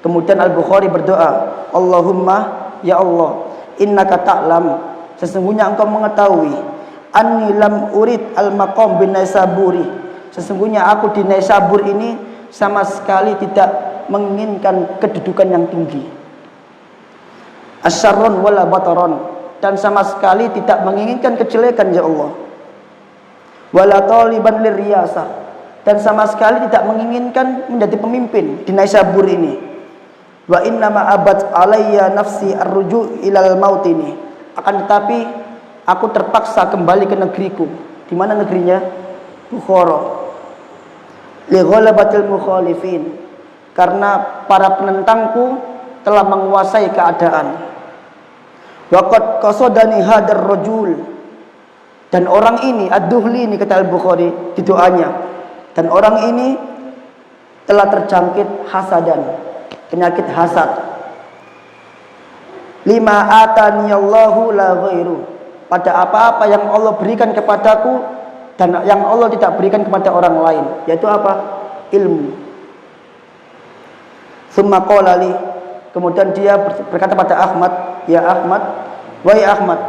Kemudian Al-Bukhari berdoa, Allahumma, ya Allah, innaka ta'lam, sesungguhnya engkau mengetahui, anni lam urid al-maqam bin Naisaburi, sesungguhnya aku di Naisabur ini sama sekali tidak menginginkan kedudukan yang tinggi, asyarrun wala bataron, dan sama sekali tidak menginginkan kejelekan ya Allah, wala taliban lirriyasah, dan sama sekali tidak menginginkan menjadi pemimpin di Naisabur ini. Wa inna ma abad alayya nafsi arruju ilal maut ini. Akan tetapi aku terpaksa kembali ke negeriku. Di mana negerinya? Bukhara. Li ghalabatil mukhalifin. Karena para penentangku telah menguasai keadaan. Wa qad qasadani hadar rajul. Dan orang ini, Ad-Duhli ini, kata Al-Bukhari di doanya, dan orang ini telah terjangkit hasadan, penyakit hasad. Lima ataniyallahu la ghairu, pada apa-apa yang Allah berikan kepadaku dan yang Allah tidak berikan kepada orang lain, yaitu apa? Ilmu. Tsumma qala li, kemudian dia berkata pada Ahmad, ya Ahmad, wahai Ahmad,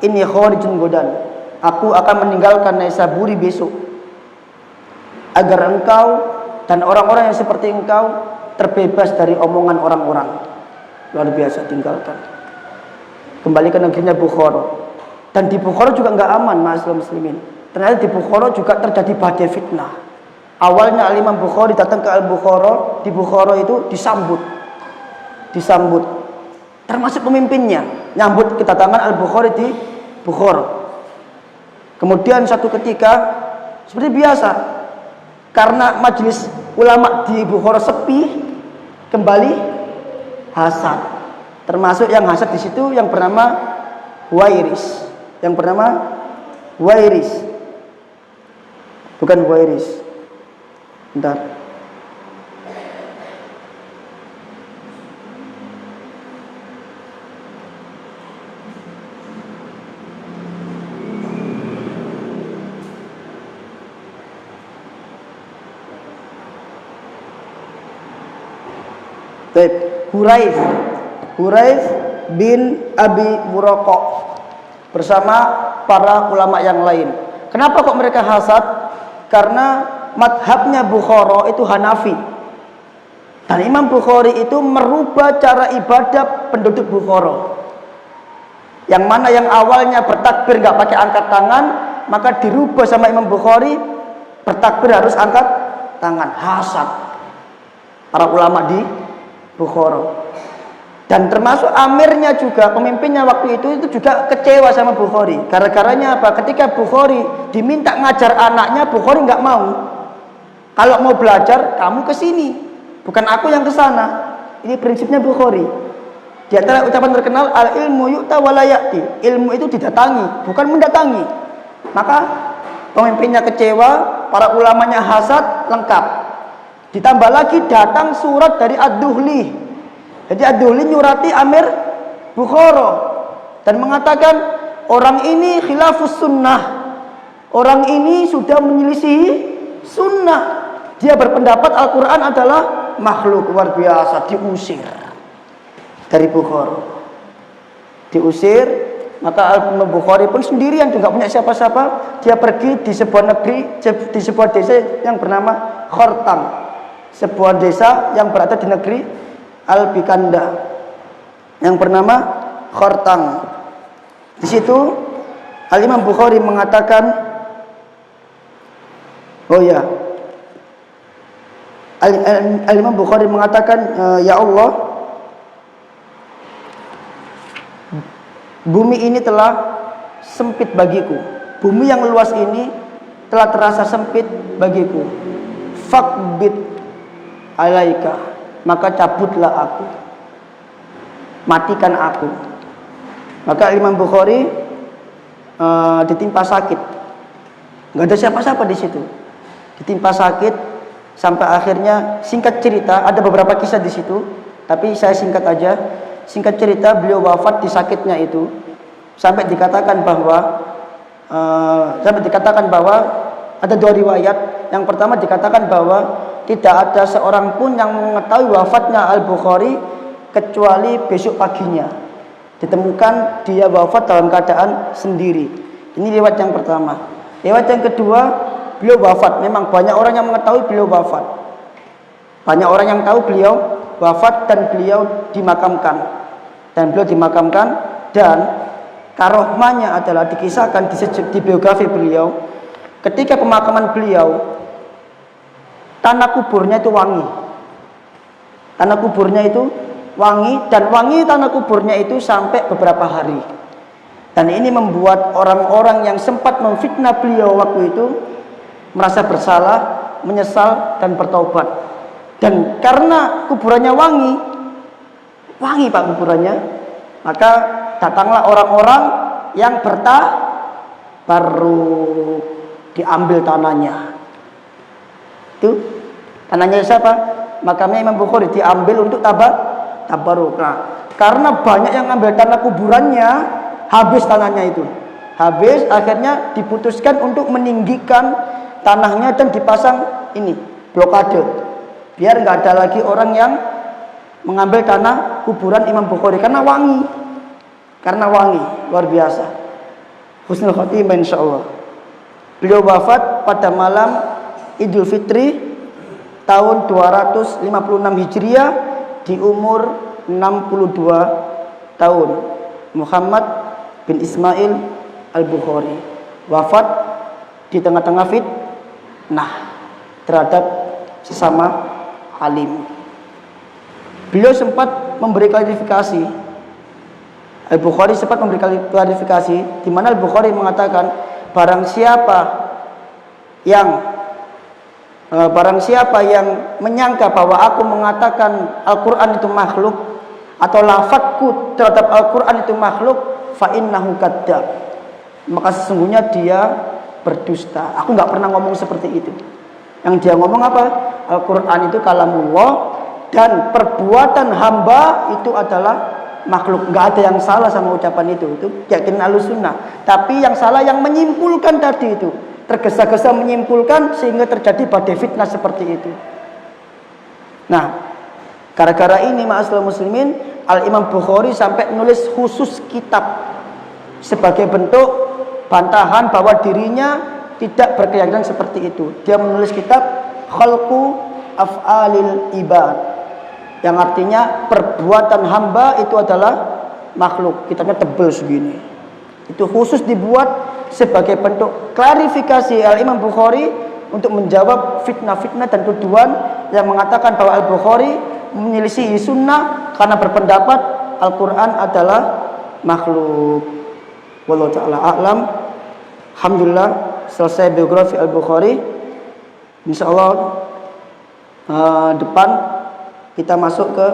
inni kharijun godan, aku akan meninggalkan Naisaburi besok, agar engkau dan orang-orang yang seperti engkau terbebas dari omongan orang-orang. Luar biasa, tinggalkan, kembali ke negerinya Bukhara. Dan di Bukhara juga nggak aman, ma'asyiral muslimin. Ternyata di Bukhara juga terjadi badai fitnah. Awalnya Al-Imam Bukhari datang ke Al-Bukhara, di Bukhara itu disambut, termasuk pemimpinnya nyambut kedatangan Al-Bukhari di Bukhara. Kemudian satu ketika seperti biasa, karena majelis ulama di Bukhara sepi, kembali hasad. Termasuk yang hasad di situ yang bernama Huwairis, bukan Huwairis. Bentar. Hurais bin Abi Muraqah bersama para ulama yang lain. Kenapa kok mereka hasad? Karena madhabnya Bukhara itu Hanafi, dan Imam Bukhari itu merubah cara ibadah penduduk Bukhara, yang mana yang awalnya bertakbir nggak pakai angkat tangan, maka dirubah sama Imam Bukhari, bertakbir harus angkat tangan. Hasad para ulama di Bukhara. Dan termasuk amirnya juga, pemimpinnya waktu itu juga kecewa sama Bukhari. Gara-garanya apa? Ketika Bukhari diminta ngajar anaknya, Bukhari nggak mau. Kalau mau belajar, kamu ke sini, bukan aku yang ke sana. Ini prinsipnya Bukhari. Di antara ucapan terkenal, al ilmu yu'ta wa la ya'ti. Ilmu itu didatangi, bukan mendatangi. Maka pemimpinnya kecewa, para ulamanya hasad, lengkap. Ditambah lagi datang surat dari Ad-Duhli. Jadi Ad-Duhli nyurati Amir Bukhara dan mengatakan orang ini khilafus sunnah. Orang ini sudah menyelisihi sunnah. Dia berpendapat Al-Quran adalah makhluk. Luar biasa, diusir dari Bukhara. Diusir, maka Al-Imam Bukhari pun sendirian, tidak punya siapa-siapa. Dia pergi di sebuah negeri, di sebuah desa yang bernama Khortam, sebuah desa yang berada di negeri Al-Bikanda yang bernama Khortam. Di situ Al-Imam Bukhari mengatakan, oh ya, Al-Imam Bukhari mengatakan, ya Allah, bumi ini telah sempit bagiku. Bumi yang luas ini telah terasa sempit bagiku. Fakbit alaika, maka cabutlah aku, matikan aku. Maka Imam Bukhari ditimpa sakit. Nggak ada siapa-siapa di situ. Ditimpa sakit sampai akhirnya, singkat cerita, ada beberapa kisah di situ, tapi saya singkat aja. Singkat cerita, beliau wafat di sakitnya itu sampai dikatakan bahwa ada dua riwayat. Yang pertama dikatakan bahwa tidak ada seorang pun yang mengetahui wafatnya Al-Bukhari kecuali besok paginya ditemukan dia wafat dalam keadaan sendiri. Ini riwayat yang pertama. Riwayat yang kedua, beliau wafat. Memang banyak orang yang mengetahui beliau wafat. Banyak orang yang tahu beliau wafat dan beliau dimakamkan. Dan karohmanya adalah dikisahkan di biografi beliau. Ketika pemakaman beliau, tanah kuburnya itu wangi. Tanah kuburnya itu wangi, dan wangi tanah kuburnya itu sampai beberapa hari. Dan ini membuat orang-orang yang sempat memfitnah beliau waktu itu merasa bersalah, menyesal, dan bertaubat. Dan karena kuburannya wangi Pak kuburannya, maka datanglah orang-orang yang baru diambil tanahnya. Itu tanahnya siapa? Makamnya Imam Bukhari diambil untuk tabaruk. Nah, karena banyak yang ambil tanah kuburannya, habis tanahnya itu. Habis, akhirnya diputuskan untuk meninggikan tanahnya dan dipasang ini, blokade. Biar nggak ada lagi orang yang mengambil tanah kuburan Imam Bukhari karena wangi. Luar biasa. Husnul khotimah insyaallah. Beliau wafat pada malam Idul Fitri tahun 256 Hijriah di umur 62 tahun. Muhammad bin Ismail Al-Bukhari wafat di tengah-tengah fitnah terhadap sesama alim. Beliau sempat memberi klarifikasi. Al-Bukhari sempat memberi klarifikasi di mana Al-Bukhari mengatakan barang siapa yang menyangka bahwa aku mengatakan Al-Quran itu makhluk atau lafadzku terhadap Al-Quran itu makhluk, fa innahu kadzdzab, maka sesungguhnya dia berdusta. Aku nggak pernah ngomong seperti itu. Yang dia ngomong apa? Al-Quran itu kalamullah dan perbuatan hamba itu adalah makhluk. Nggak ada yang salah sama ucapan itu keyakinan Ahlussunnah. Tapi yang salah yang menyimpulkan tadi itu, tergesa-gesa menyimpulkan sehingga terjadi badai fitnah seperti itu. Nah, gara-gara ini ma'asyiral muslimin, Al-Imam Bukhari sampai nulis khusus kitab sebagai bentuk bantahan bahwa dirinya tidak berkeyakinan seperti itu. Dia menulis kitab Khalqu Af'alil Ibad, yang artinya perbuatan hamba itu adalah makhluk. Kitabnya tebal segini. Itu khusus dibuat sebagai bentuk klarifikasi Al-Imam Bukhari untuk menjawab fitnah-fitnah dan tuduhan yang mengatakan bahwa Al-Bukhari menyelisihi sunnah karena berpendapat Al-Quran adalah makhluk. Wallahu ta'ala a'lam. Alhamdulillah, selesai biografi Al-Bukhari. Insyaallah depan kita masuk ke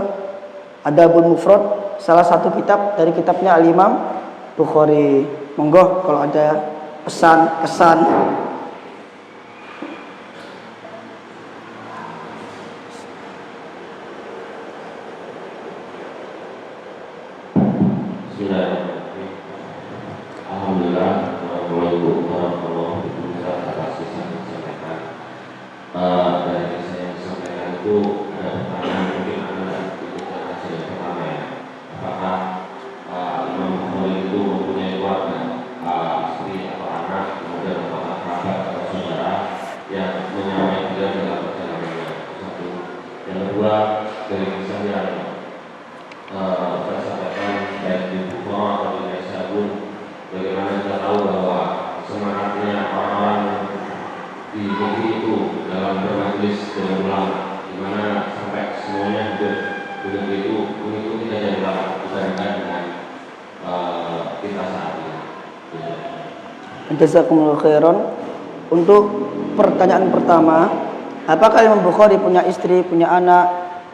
Adabul Mufrad, salah satu kitab dari kitabnya Al-Imam Bukhari. Monggo kalau ada pesan, kesan. Bismillahirrahmanirrahim. Alhamdulillah, Assalamualaikum warahmatullahi wabarakatuh. Atas kisah yang disampaikan, dari kisah yang disampaikan itu ada pertanyaan mungkin ada identifikasi yang pertama ya. Apakah Imam Bukhari itu mempunyai keluarga, istri atau anak, kemudian apakah kerabat atau saudara yang menyamai dia dalam perjalanannya? Satu. Yang kedua, dari kisah yang saya sampaikan baik di Bukhara atau di Naisabur, bagaimana kita tahu bahwa semangatnya orang-orang di negeri itu dalam bermajlis dengan ulama, di mana sampai semuanya hidup di negeri itu mengikuti kajian ulama dibandingkan dengan kita saat ini. Jazakumullah khairan. Untuk pertanyaan pertama, apakah Imam Bukhari punya istri, punya anak?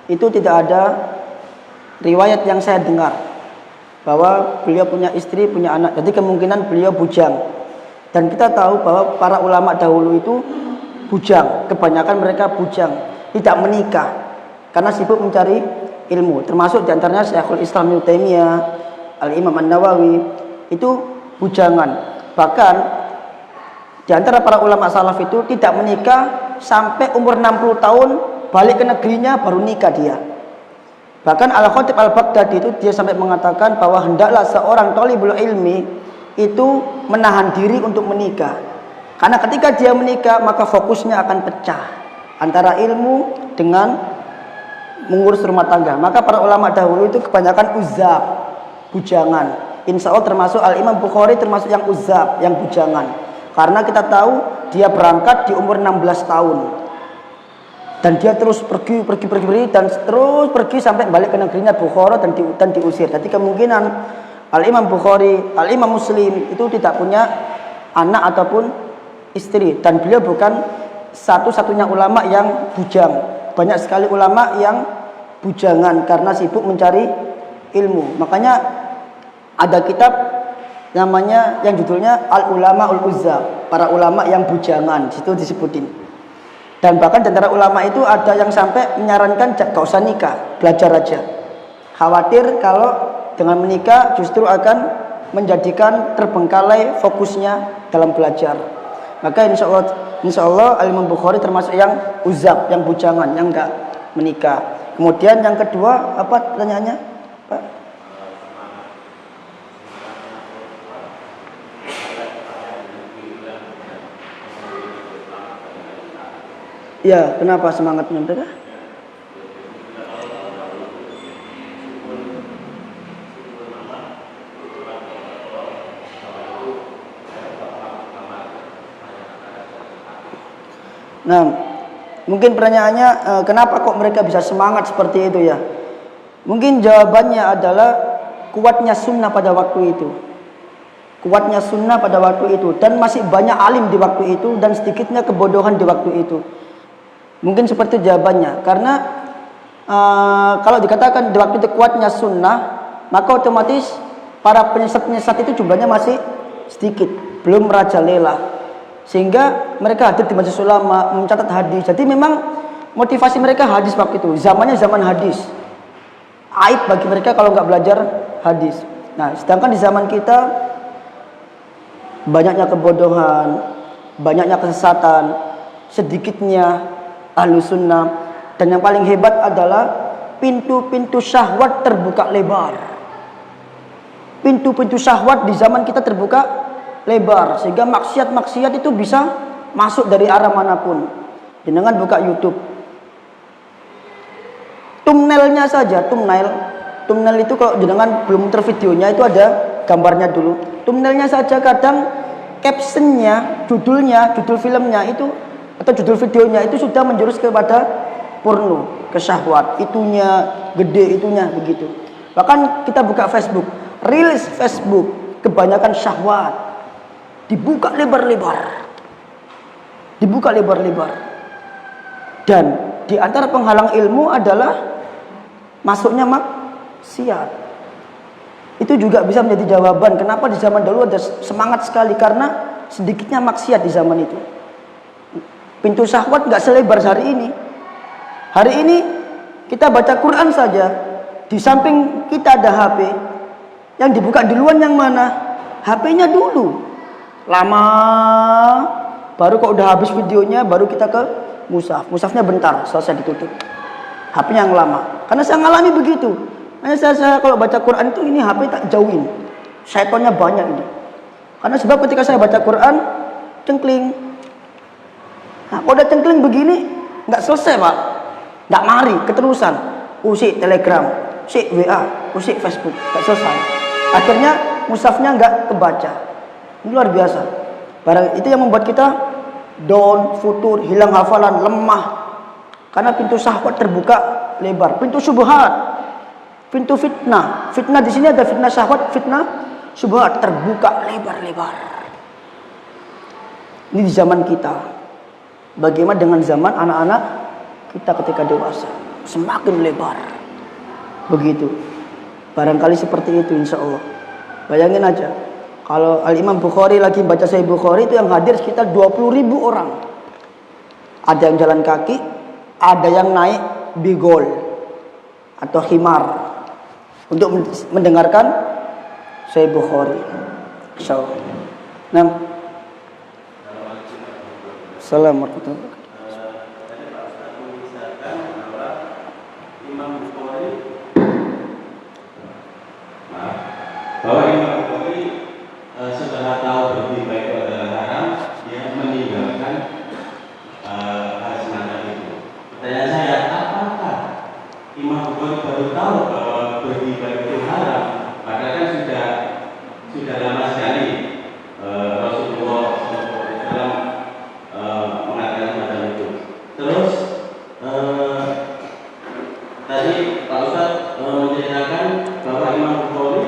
Itu tidak ada riwayat yang saya dengar bahwa beliau punya istri, punya anak. Jadi kemungkinan beliau bujang. Dan kita tahu bahwa para ulama dahulu itu bujang. Kebanyakan mereka bujang, tidak menikah karena sibuk mencari ilmu. Termasuk diantaranya Syekhul Islam Ibnu Taimiyah, Al-Imam An-Nawawi, itu bujangan. Bahkan diantara para ulama salaf itu tidak menikah sampai umur 60 tahun, balik ke negerinya baru nikah dia. Bahkan Al-Khatib Al-Baghdadi itu dia sampai mengatakan bahwa hendaklah seorang thalibul ilmi itu menahan diri untuk menikah. Karena ketika dia menikah maka fokusnya akan pecah antara ilmu dengan mengurus rumah tangga. Maka para ulama dahulu itu kebanyakan uzab, bujangan. Insya Allah termasuk Al-Imam Bukhari termasuk yang uzab, yang bujangan. Karena kita tahu dia berangkat di umur 16 tahun. Dan dia terus pergi dan terus pergi sampai balik ke negerinya Bukhara dan diusir. Jadi kemungkinan Al-Imam Bukhari, Al-Imam Muslim itu tidak punya anak ataupun istri. Dan beliau bukan satu-satunya ulama yang bujang. Banyak sekali ulama yang bujangan karena sibuk mencari ilmu. Makanya ada kitab namanya yang judulnya Al-Ulama Ul-Uzzab, para ulama yang bujangan, situ disebutin. Dan bahkan di antara ulama itu ada yang sampai menyarankan gak usah nikah, belajar aja. Khawatir kalau dengan menikah justru akan menjadikan terbengkalai fokusnya dalam belajar. Maka insya Allah Al-Imam Bukhari termasuk yang uzab, yang bujangan, yang enggak menikah. Kemudian yang kedua, apa pertanyaannya, Pak? Ya, kenapa semangatnya mereka? Nah, mungkin pertanyaannya kenapa kok mereka bisa semangat seperti itu ya? Mungkin jawabannya adalah kuatnya sunnah pada waktu itu. Kuatnya sunnah pada waktu itu dan masih banyak alim di waktu itu dan sedikitnya kebodohan di waktu itu. Mungkin seperti itu jawabannya. Karena kalau dikatakan di waktu itu kuatnya sunnah, maka otomatis para penyesat-penyesat itu jumlahnya masih sedikit, belum merajalela. Sehingga mereka hadir di majelis ulama, mencatat hadis. Jadi memang motivasi mereka hadis waktu itu. Zamannya zaman hadis. Aib bagi mereka kalau nggak belajar hadis. Nah, sedangkan di zaman kita banyaknya kebodohan, banyaknya kesesatan, sedikitnya ahlu sunnah, dan yang paling hebat adalah pintu-pintu syahwat terbuka lebar. Pintu-pintu syahwat di zaman kita terbuka lebar sehingga maksiat-maksiat itu bisa masuk dari arah manapun. Dengan buka YouTube, thumbnailnya saja, thumbnail itu kalau jenengan belum muter videonya itu ada gambarnya dulu. Thumbnailnya saja kadang captionnya, judul filmnya itu atau judul videonya itu sudah menjurus kepada porno, ke syahwat, itunya gede, itunya begitu. Bahkan kita buka Facebook, reels Facebook kebanyakan syahwat, dibuka lebar-lebar. Dan di antara penghalang ilmu adalah masuknya maksiat. Itu juga bisa menjadi jawaban kenapa di zaman dulu ada semangat sekali, karena sedikitnya maksiat di zaman itu. Pintu syahwat nggak selebar hari ini. Hari ini kita baca Quran saja, di samping kita ada HP, Yang dibuka duluan yang mana? HP-nya dulu. Lama, baru kok udah habis videonya, baru kita ke mushaf. Mushafnya bentar, selesai ditutup. HP-nya yang lama. Karena saya ngalami begitu. Makanya saya kalau baca Quran itu ini HP tak jauhin. Syaitannya banyak ini. Karena sebab ketika saya baca Quran, cengkling. Nah, kalau udah cengkling begini, nggak selesai pak. Nggak mari, keterusan. Usik Telegram, usik WA, usik Facebook, nggak selesai. Akhirnya mushafnya nggak kebaca. Ini luar biasa. Barang itu yang membuat kita down, futur, hilang hafalan, lemah. Karena pintu syahwat terbuka lebar, pintu syubhat, pintu fitnah. Fitnah di sini ada fitnah syahwat, fitnah syubhat terbuka lebar-lebar. Ini di zaman kita. Bagaimana dengan zaman anak-anak kita ketika dewasa? Semakin lebar. Begitu. Barangkali seperti itu insya Allah. Bayangin aja. Kalau Al-Imam Bukhari lagi baca Sahih Bukhari itu yang hadir sekitar 20.000 orang. Ada yang jalan kaki, ada yang naik bigol atau khimar untuk mendengarkan Sahih Bukhari. Insyaallah. Nah. Assalamualaikum. Bahwa Imam Bukhari setelah tahu berarti baik itu adalah haram, dia meninggalkan hal semacam itu. Pertanyaan saya, apakah Imam Bukhari baru tahu bahwa berriba itu haram? Padahal kan sudah lama sekali Rasulullah SAW mengatakan semacam itu. Terus tadi Pak Ustadz menceritakan bahwa Imam Bukhari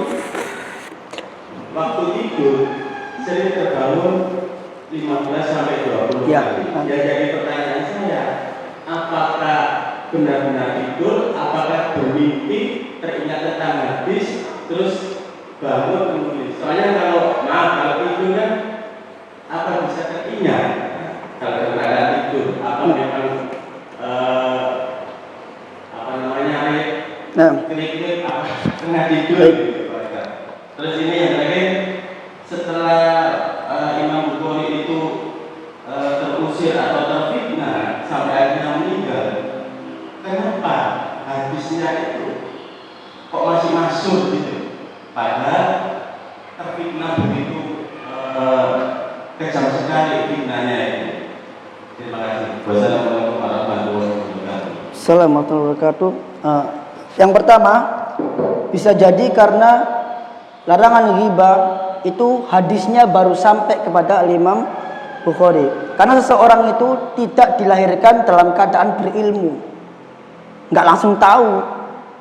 waktu tidur sering terbangun 15 sampai 20 kali. Ya, jadi pertanyaan saya, apakah benar-benar tidur, apakah bermimpi, teringat tentang hadis, terus bangun menulis? Soalnya kalau tidur kan apa bisa teringat? Kalau keadaan tidur, apa memang apa namanya klik-klik tengah tidur gitu. Terus ini yang terakhir, setelah Imam Bukhari itu terusir atau terfitnah sampai akhirnya meninggal, kenapa hadisnya itu kok masih masuk gitu? Padahal terfitnah begitu kejam sekali fitnahnya itu. Terima kasih. Wassalamualaikum warahmatullahi wabarakatuh. Assalamualaikum warahmatullahi wabarakatuh. Yang pertama, bisa jadi karena larangan ghibah itu hadisnya baru sampai kepada Imam Bukhari. Karena seseorang itu tidak dilahirkan dalam keadaan berilmu. Nggak langsung tahu.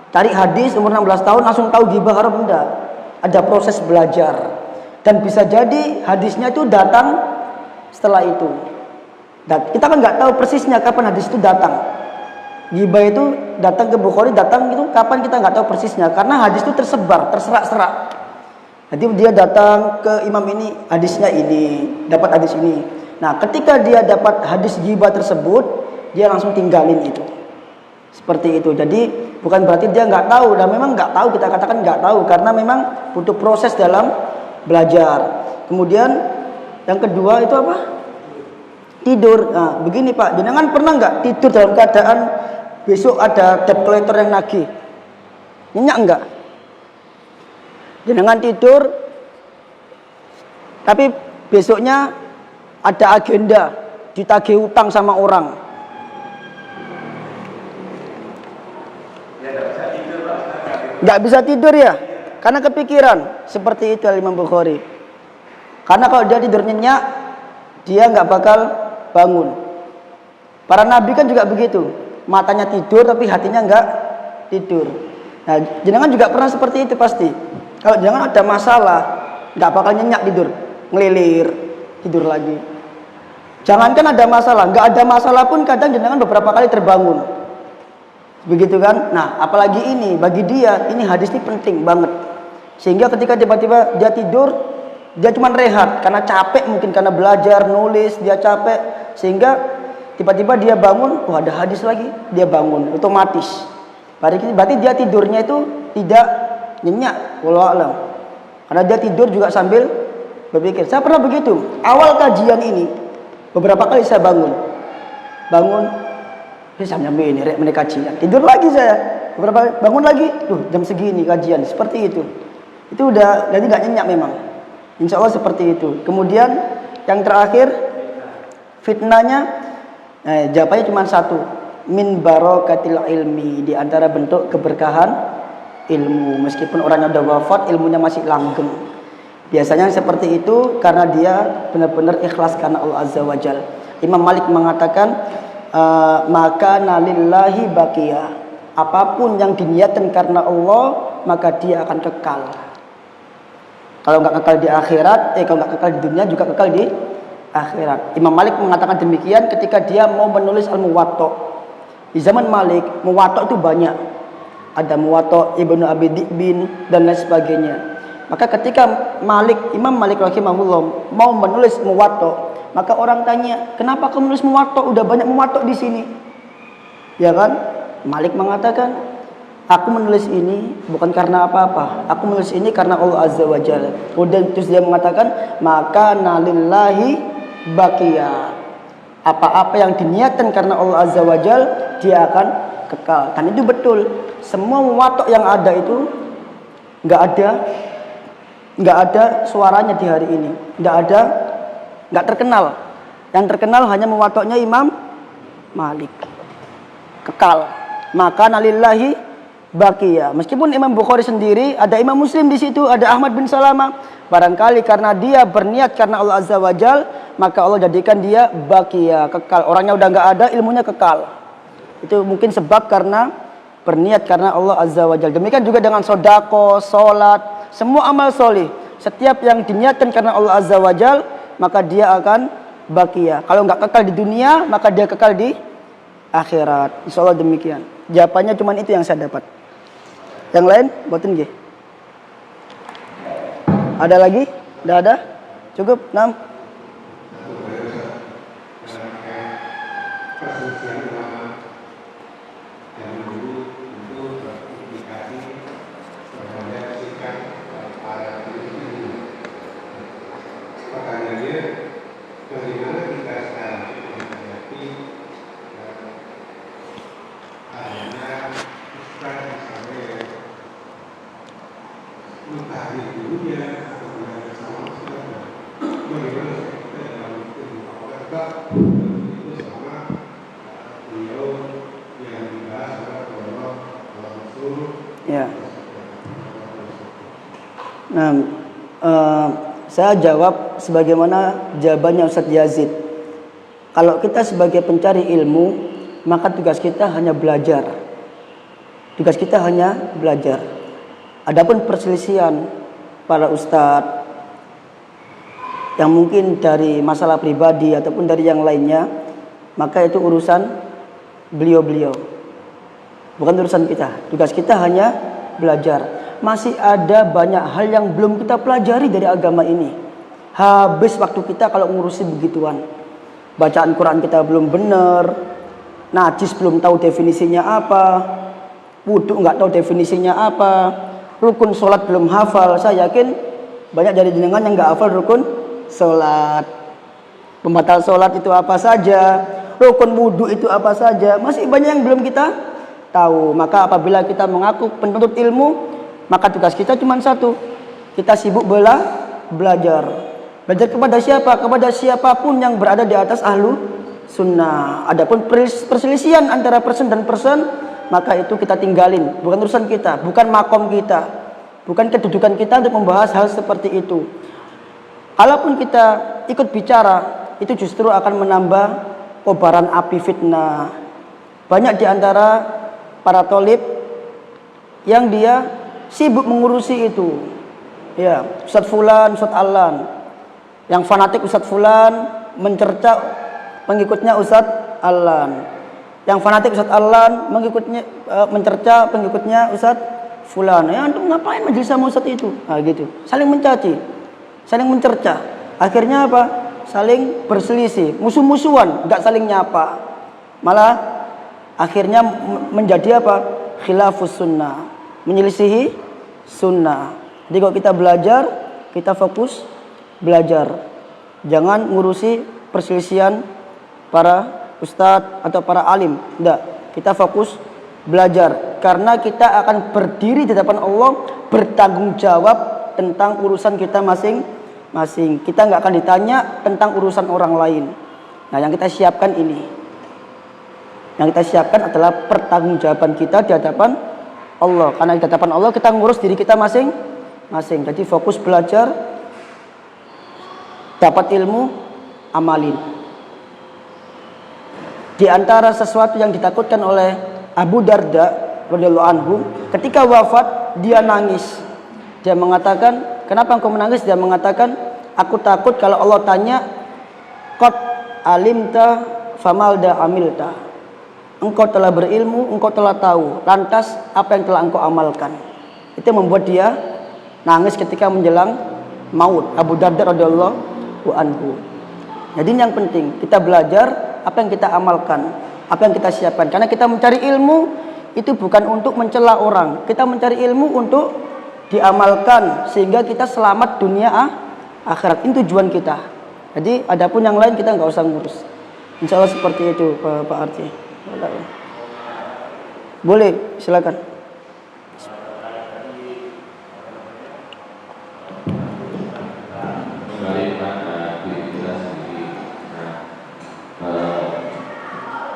Cari hadis umur 16 tahun langsung tahu ghibah haram, enggak. Ada proses belajar. Dan bisa jadi hadisnya itu datang setelah itu. Dan kita kan nggak tahu persisnya kapan hadis itu datang. Ghibah itu datang ke Bukhari, datang itu kapan kita nggak tahu persisnya. Karena hadis itu tersebar, terserak-serak. Jadi dia datang ke imam ini, hadisnya ini, dapat hadis ini. Nah, ketika dia dapat hadis ghibah tersebut, dia langsung tinggalin itu. Seperti itu. Jadi bukan berarti dia nggak tahu. Dan memang nggak tahu, kita katakan nggak tahu karena memang butuh proses dalam belajar. Kemudian yang kedua itu apa? Tidur. Nah, begini Pak, jenengan pernah nggak tidur dalam keadaan besok ada debt collector yang nagih? Nyenyak enggak? Jenengan tidur, tapi besoknya ada agenda ditagih utang sama orang. Nggak bisa tidur ya, karena kepikiran. Seperti itu Imam Bukhari. Karena kalau dia tidur nyenyak, dia nggak bakal bangun. Para nabi kan juga begitu, matanya tidur tapi hatinya nggak tidur. Nah, jenengan juga pernah seperti itu pasti. Kalau jangan ada masalah, nggak bakal nyenyak tidur, ngelilir, tidur lagi. Jangankan ada masalah, nggak ada masalah pun kadang jenengan beberapa kali terbangun. Begitu kan? Nah, apalagi ini, bagi dia, ini hadis ini penting banget. Sehingga ketika tiba-tiba dia tidur, dia cuma rehat, karena capek mungkin, karena belajar, nulis, dia capek. Sehingga tiba-tiba dia bangun, wah ada hadis lagi, dia bangun, otomatis. Berarti dia tidurnya itu tidak nyenyak, wallahu alam. Karena dia tidur juga sambil berpikir. Saya pernah begitu. Awal kajian ini beberapa kali saya bangun, saya nyampe ini mereka kajian. Tidur lagi saya. Beberapa kali bangun lagi, jam segini kajian. Seperti itu. Itu udah jadi nggak nyenyak memang. Insya Allah seperti itu. Kemudian yang terakhir fitnahnya, jawabannya cuma satu. Min barokatil ilmi, di antara bentuk keberkahan ilmu. Meskipun orangnya udah wafat, ilmunya masih langgeng. Biasanya seperti itu karena dia benar-benar ikhlas karena Allah Azza wa Jal. Imam Malik mengatakan, maka nalillahi baqiya. Apapun yang diniatkan karena Allah, maka dia akan kekal. Kalau nggak kekal di akhirat, kalau nggak kekal di dunia juga kekal di akhirat. Imam Malik mengatakan demikian ketika dia mau menulis Al-Muwatta. Di zaman Malik, Muwatta itu banyak. Ada Muwatta Ibnu Abi Dhi'bin dan lain sebagainya. Maka ketika Imam Malik rahimahullah mau menulis Muwatta, maka orang tanya, kenapa kamu menulis Muwatta? Udah banyak Muwatta di sini. Ya kan? Malik mengatakan, aku menulis ini bukan karena apa-apa. Aku menulis ini karena Allah Azza wa Jalla. Kemudian terus dia mengatakan, maka nalillahi baqiya. Apa-apa yang diniatkan karena Allah Azza wa Jalla, dia akan kekal. Dan itu betul. Semua Muwatta yang ada itu nggak ada suaranya di hari ini, nggak terkenal. Yang terkenal hanya Muwatta'nya Imam Malik, kekal. Maka nalillahi baqiyah. Meskipun Imam Bukhari sendiri, ada Imam Muslim di situ, ada Ahmad bin Salamah. Barangkali karena dia berniat karena Allah Azza wa Jal, maka Allah jadikan dia baqiyah, kekal. Orangnya udah nggak ada, ilmunya kekal. Itu mungkin sebab karena berniat karena Allah Azza wa Jal. Demikian juga dengan sodako, solat, semua amal soleh, setiap yang diniatkan karena Allah Azza wa Jal, maka dia akan baqiyah. Kalau nggak kekal di dunia, maka dia kekal di akhirat. Insya Allah demikian. Jawabannya cuma itu yang saya dapat. Yang lain, buatin nggih. Ada lagi? Tidak ada? Cukup? 6. Ya. Nah, saya jawab sebagaimana jawabannya Ustadz Yazid. Kalau kita sebagai pencari ilmu, maka tugas kita hanya belajar. Tugas kita hanya belajar. Adapun perselisihan para ustadz yang mungkin dari masalah pribadi ataupun dari yang lainnya, maka itu urusan beliau-beliau, bukan urusan kita. Tugas kita hanya belajar. Masih ada banyak hal yang belum kita pelajari dari agama ini. Habis waktu kita kalau ngurusi begituan. Bacaan Quran kita belum benar, najis belum tahu definisinya apa, wudhu nggak tahu definisinya apa, rukun sholat belum hafal. Saya yakin banyak dari jenengan yang nggak hafal rukun sholat, pembatal sholat itu apa saja, rukun wudhu itu apa saja. Masih banyak yang belum kita tahu. Maka apabila kita mengaku penuntut ilmu, maka tugas kita cuma satu. Kita sibuk belajar. Belajar kepada siapa? Kepada siapapun yang berada di atas ahlu sunnah. Adapun perselisihan antara person dan person, maka itu kita tinggalin. Bukan urusan kita, bukan makom kita, bukan kedudukan kita untuk membahas hal seperti itu. Kalaupun kita ikut bicara, itu justru akan menambah kobaran api fitnah. Banyak di antara para tolib yang dia sibuk mengurusi itu. Ya, Ustadz Fulan, Ustadz Alan. Yang fanatik Ustadz Fulan mencerca pengikutnya Ustadz Alan. Yang fanatik Ustadz Alan mencerca pengikutnya Ustadz Fulan. Ya, antum ngapain majelis sama Ustadz itu? Nah, gitu. Saling mencaci, saling mencerca. Akhirnya apa? Saling berselisih, musuh-musuhan, enggak saling nyapa. Malah akhirnya menjadi apa? Khilafus sunnah, menyelisihi sunnah. Jadi kalau kita belajar, kita fokus belajar. Jangan ngurusi perselisihan para ustadz atau para alim. Tidak, kita fokus belajar. Karena kita akan berdiri di hadapan Allah, bertanggung jawab tentang urusan kita masing-masing. Kita nggak akan ditanya tentang urusan orang lain. Nah, yang kita siapkan ini. Yang kita siapkan adalah pertanggungjawaban kita di hadapan Allah. Karena di hadapan Allah kita ngurus diri kita masing-masing. Jadi fokus belajar, dapat ilmu, amalin. Di antara sesuatu yang ditakutkan oleh Abu Darda radhiyallahu anhu, ketika wafat dia nangis. Dia mengatakan, kenapa engkau menangis? Dia mengatakan, aku takut kalau Allah tanya, qad alimta famalda amilta. Engkau telah berilmu, engkau telah tahu, lantas apa yang telah engkau amalkan. Itu membuat dia nangis ketika menjelang maut. Abu Darda radhiyallahu anhu. Jadi ini yang penting, kita belajar apa yang kita amalkan, apa yang kita siapkan. Karena kita mencari ilmu itu bukan untuk mencela orang, kita mencari ilmu untuk diamalkan sehingga kita selamat dunia akhirat. Ini tujuan kita. Jadi adapun yang lain kita nggak usah ngurus. Insya Allah seperti itu Pak Arti. Boleh, silakan.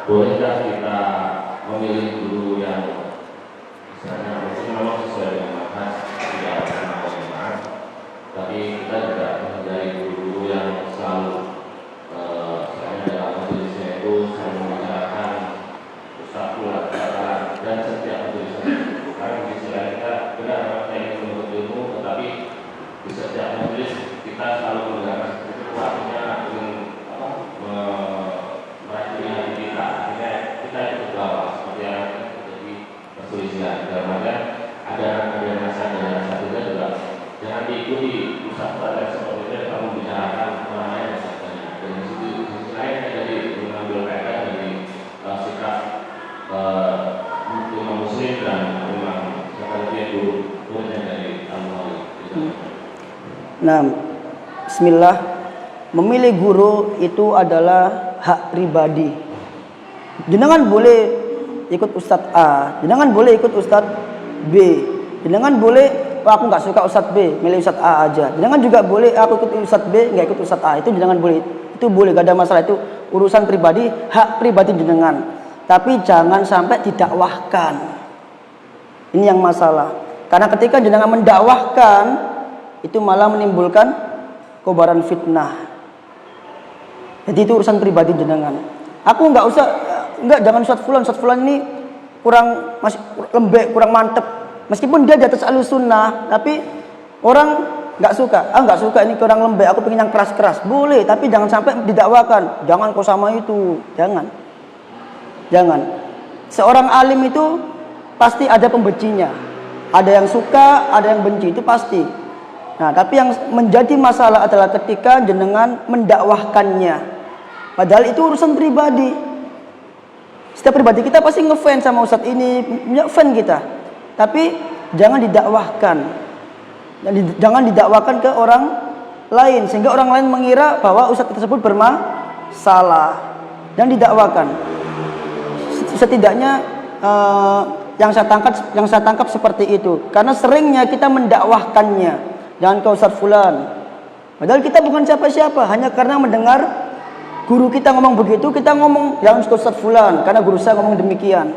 Bolehkah kita memilih guru yang misalnya mungkin memang sesuai dengan manhaj, tidak pernah bagaimana, tapi kita juga menghindari guru-guru yang selalu misalnya dalam majelisnya itu selalu membicarakan ustaz pula dan setiap majelisnya itu. Karena di sisi lain kita benar kita ingin menuntut ilmu, tetapi di setiap majelis kita selalu menggunakan itu artinya ingin meracuni hati kita. Kita ikut bawah seperti yang terjadi perselisihan. Dalam ada masa dan satu juga jangan diikuti usaha-usaha seperti itu kamu bicarakan orang lain dan sebagainya. Dan di sisi lain jadi mengambil kaitan dari sikap imam muslim dan imam seperti itu muridnya dari al-Mu'allim. Nah, bismillah, memilih guru itu adalah hak pribadi. Jenengan boleh ikut Ustadz A, jenengan boleh ikut Ustadz B, jenengan boleh, aku nggak suka Ustadz B, milih Ustadz A aja. Jenengan juga boleh, aku ikut Ustadz B, nggak ikut Ustadz A. Itu jenengan boleh, itu boleh, gak ada masalah. Itu urusan pribadi, hak pribadi jenengan. Tapi jangan sampai didakwahkan. Ini yang masalah. Karena ketika jenengan mendakwahkan, itu malah menimbulkan kobaran fitnah. Jadi itu urusan pribadi jenengan. Aku nggak usah. Enggak, jangan Ustadz Fulan ini kurang, masih lembek, kurang mantep. Meskipun dia di atas Ahlussunnah, tapi orang nggak suka. Nggak suka ini kurang lembek, aku pengen yang keras-keras. Boleh, tapi jangan sampai didakwakan. Jangan kau sama itu, jangan. Seorang alim itu pasti ada pembencinya. Ada yang suka, ada yang benci, itu pasti. Nah, tapi yang menjadi masalah adalah ketika jenengan mendakwahkannya. Padahal itu urusan pribadi. Setiap pribadi kita pasti ngefans sama ustadz ini, punya fan kita. Tapi jangan didakwahkan. Jangan didakwakan ke orang lain sehingga orang lain mengira bahwa ustadz tersebut bermasalah dan didakwakan. Setidaknya yang saya tangkap seperti itu. Karena seringnya kita mendakwahkannya. Jangan ke Ustadz Fulan. Padahal kita bukan siapa-siapa, hanya karena mendengar guru kita ngomong begitu, kita ngomong jangan ke Ustadz Fulan karena guru saya ngomong demikian.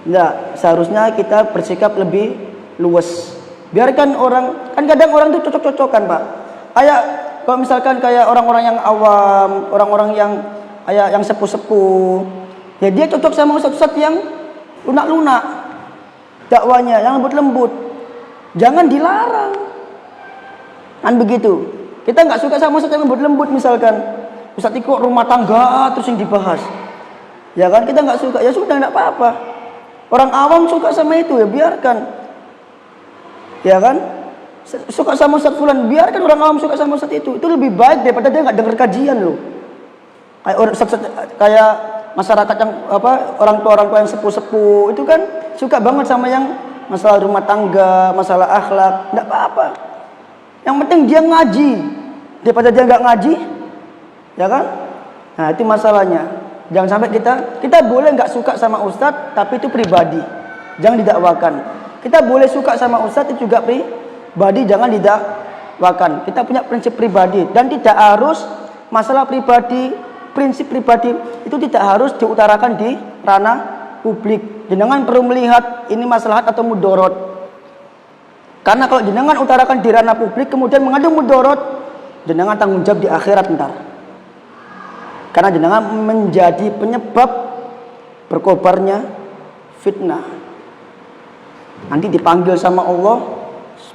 Enggak, seharusnya kita bersikap lebih luwes. Biarkan orang, kan kadang orang itu cocok-cocokan, Pak. Kayak kalau misalkan kayak orang-orang yang awam, orang-orang yang kayak yang sepuh-sepuh, ya dia cocok sama ustadz-ustadz yang lunak-lunak dakwanya, yang lembut-lembut. Jangan dilarang. Kan begitu. Kita nggak suka sama ustadz yang lembut-lembut misalkan. Ustadz itu rumah tangga terus yang dibahas. Ya kan kita nggak suka, ya sudah nggak apa-apa. Orang awam suka sama itu ya biarkan. Ya kan? Suka sama Ustadz Fulan, biarkan orang awam suka sama Ustadz itu. Itu lebih baik daripada dia nggak dengar kajian loh. Kayak masyarakat yang orang tua yang sepuh-sepuh itu kan suka banget sama yang masalah rumah tangga, masalah akhlak, nggak apa-apa. Yang penting dia ngaji daripada dia nggak ngaji, ya kan? Nah itu masalahnya. Jangan sampai kita boleh nggak suka sama ustadz, tapi itu pribadi, jangan didakwakan. Kita boleh suka sama ustadz itu juga pribadi, jangan didakwakan. Kita punya prinsip pribadi dan tidak harus masalah pribadi, prinsip pribadi itu tidak harus diutarakan di ranah publik. Jenengan perlu melihat ini maslahat atau mudorot. Karena kalau jenengan utarakan di ranah publik kemudian mengandung mudorot, jenengan tanggung jawab di akhirat ntar. Karena jenengan menjadi penyebab berkobarnya fitnah. Nanti dipanggil sama Allah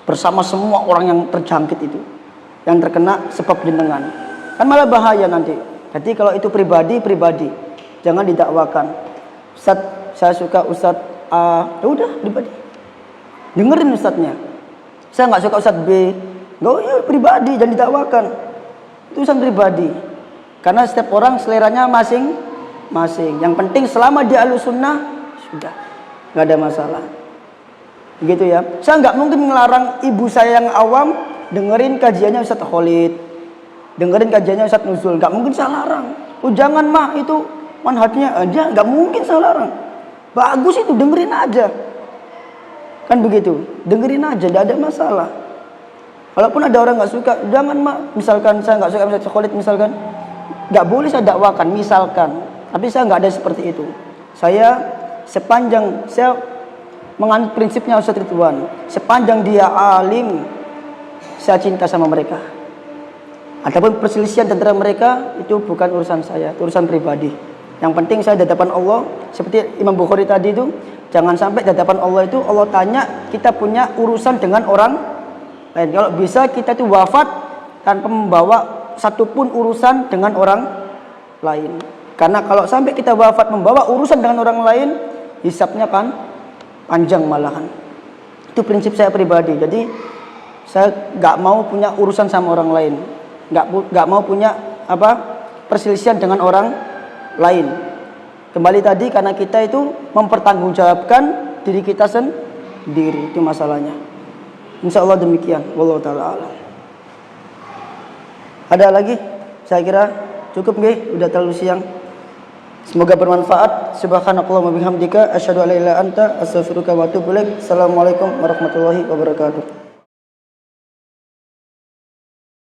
bersama semua orang yang terjangkit itu, yang terkena sebab jenengan. Kan malah bahaya nanti. Jadi kalau itu pribadi, jangan didakwakan. Ustaz, saya suka Ustaz A, ya udah pribadi. Dengerin ustadznya. Saya nggak suka Ustaz B, nggak, ya pribadi, jangan didakwakan. Itu urusan pribadi. Karena setiap orang seleranya masing-masing. Yang penting selama dia Ahlussunnah sudah, nggak ada masalah. Begitu ya. Saya nggak mungkin ngelarang ibu saya yang awam dengerin kajiannya Ustaz Khalid, dengerin kajiannya Ustaz Nuzul. Nggak mungkin saya larang. Oh jangan mah, itu manhajnya aja, nggak mungkin saya larang. Bagus itu, dengerin aja. Kan begitu, dengerin aja, nggak ada masalah. Walaupun ada orang nggak suka, jangan mah. Misalkan saya nggak suka Ustaz Khalid misalkan, nggak boleh saya dakwakan misalkan. Tapi saya nggak ada seperti itu. Saya sepanjang saya menganut prinsipnya Ustaz Ridwan, sepanjang dia alim, saya cinta sama mereka. Adapun perselisihan antara mereka itu bukan urusan saya, itu urusan pribadi. Yang penting saya di hadapan Allah, seperti Imam Bukhari tadi itu, jangan sampai di hadapan Allah itu Allah tanya kita punya urusan dengan orang lain. Kalau bisa kita itu wafat tanpa membawa satupun urusan dengan orang lain. Karena kalau sampai kita wafat membawa urusan dengan orang lain, hisabnya kan panjang malahan. Itu prinsip saya pribadi. Jadi saya nggak mau punya urusan sama orang lain, nggak mau punya perselisihan dengan orang lain. Kembali tadi, karena kita itu mempertanggungjawabkan diri kita sendiri, itu masalahnya. Insya Allah demikian. Wallahu taala alam. Ada lagi? Saya kira cukup nggih, udah terlalu siang. Semoga bermanfaat. Subhanakallahumma bihamdika asyhadu an la ilaha illa anta astaghfiruka wa atubu ilaik. Assalamualaikum warahmatullahi wabarakatuh.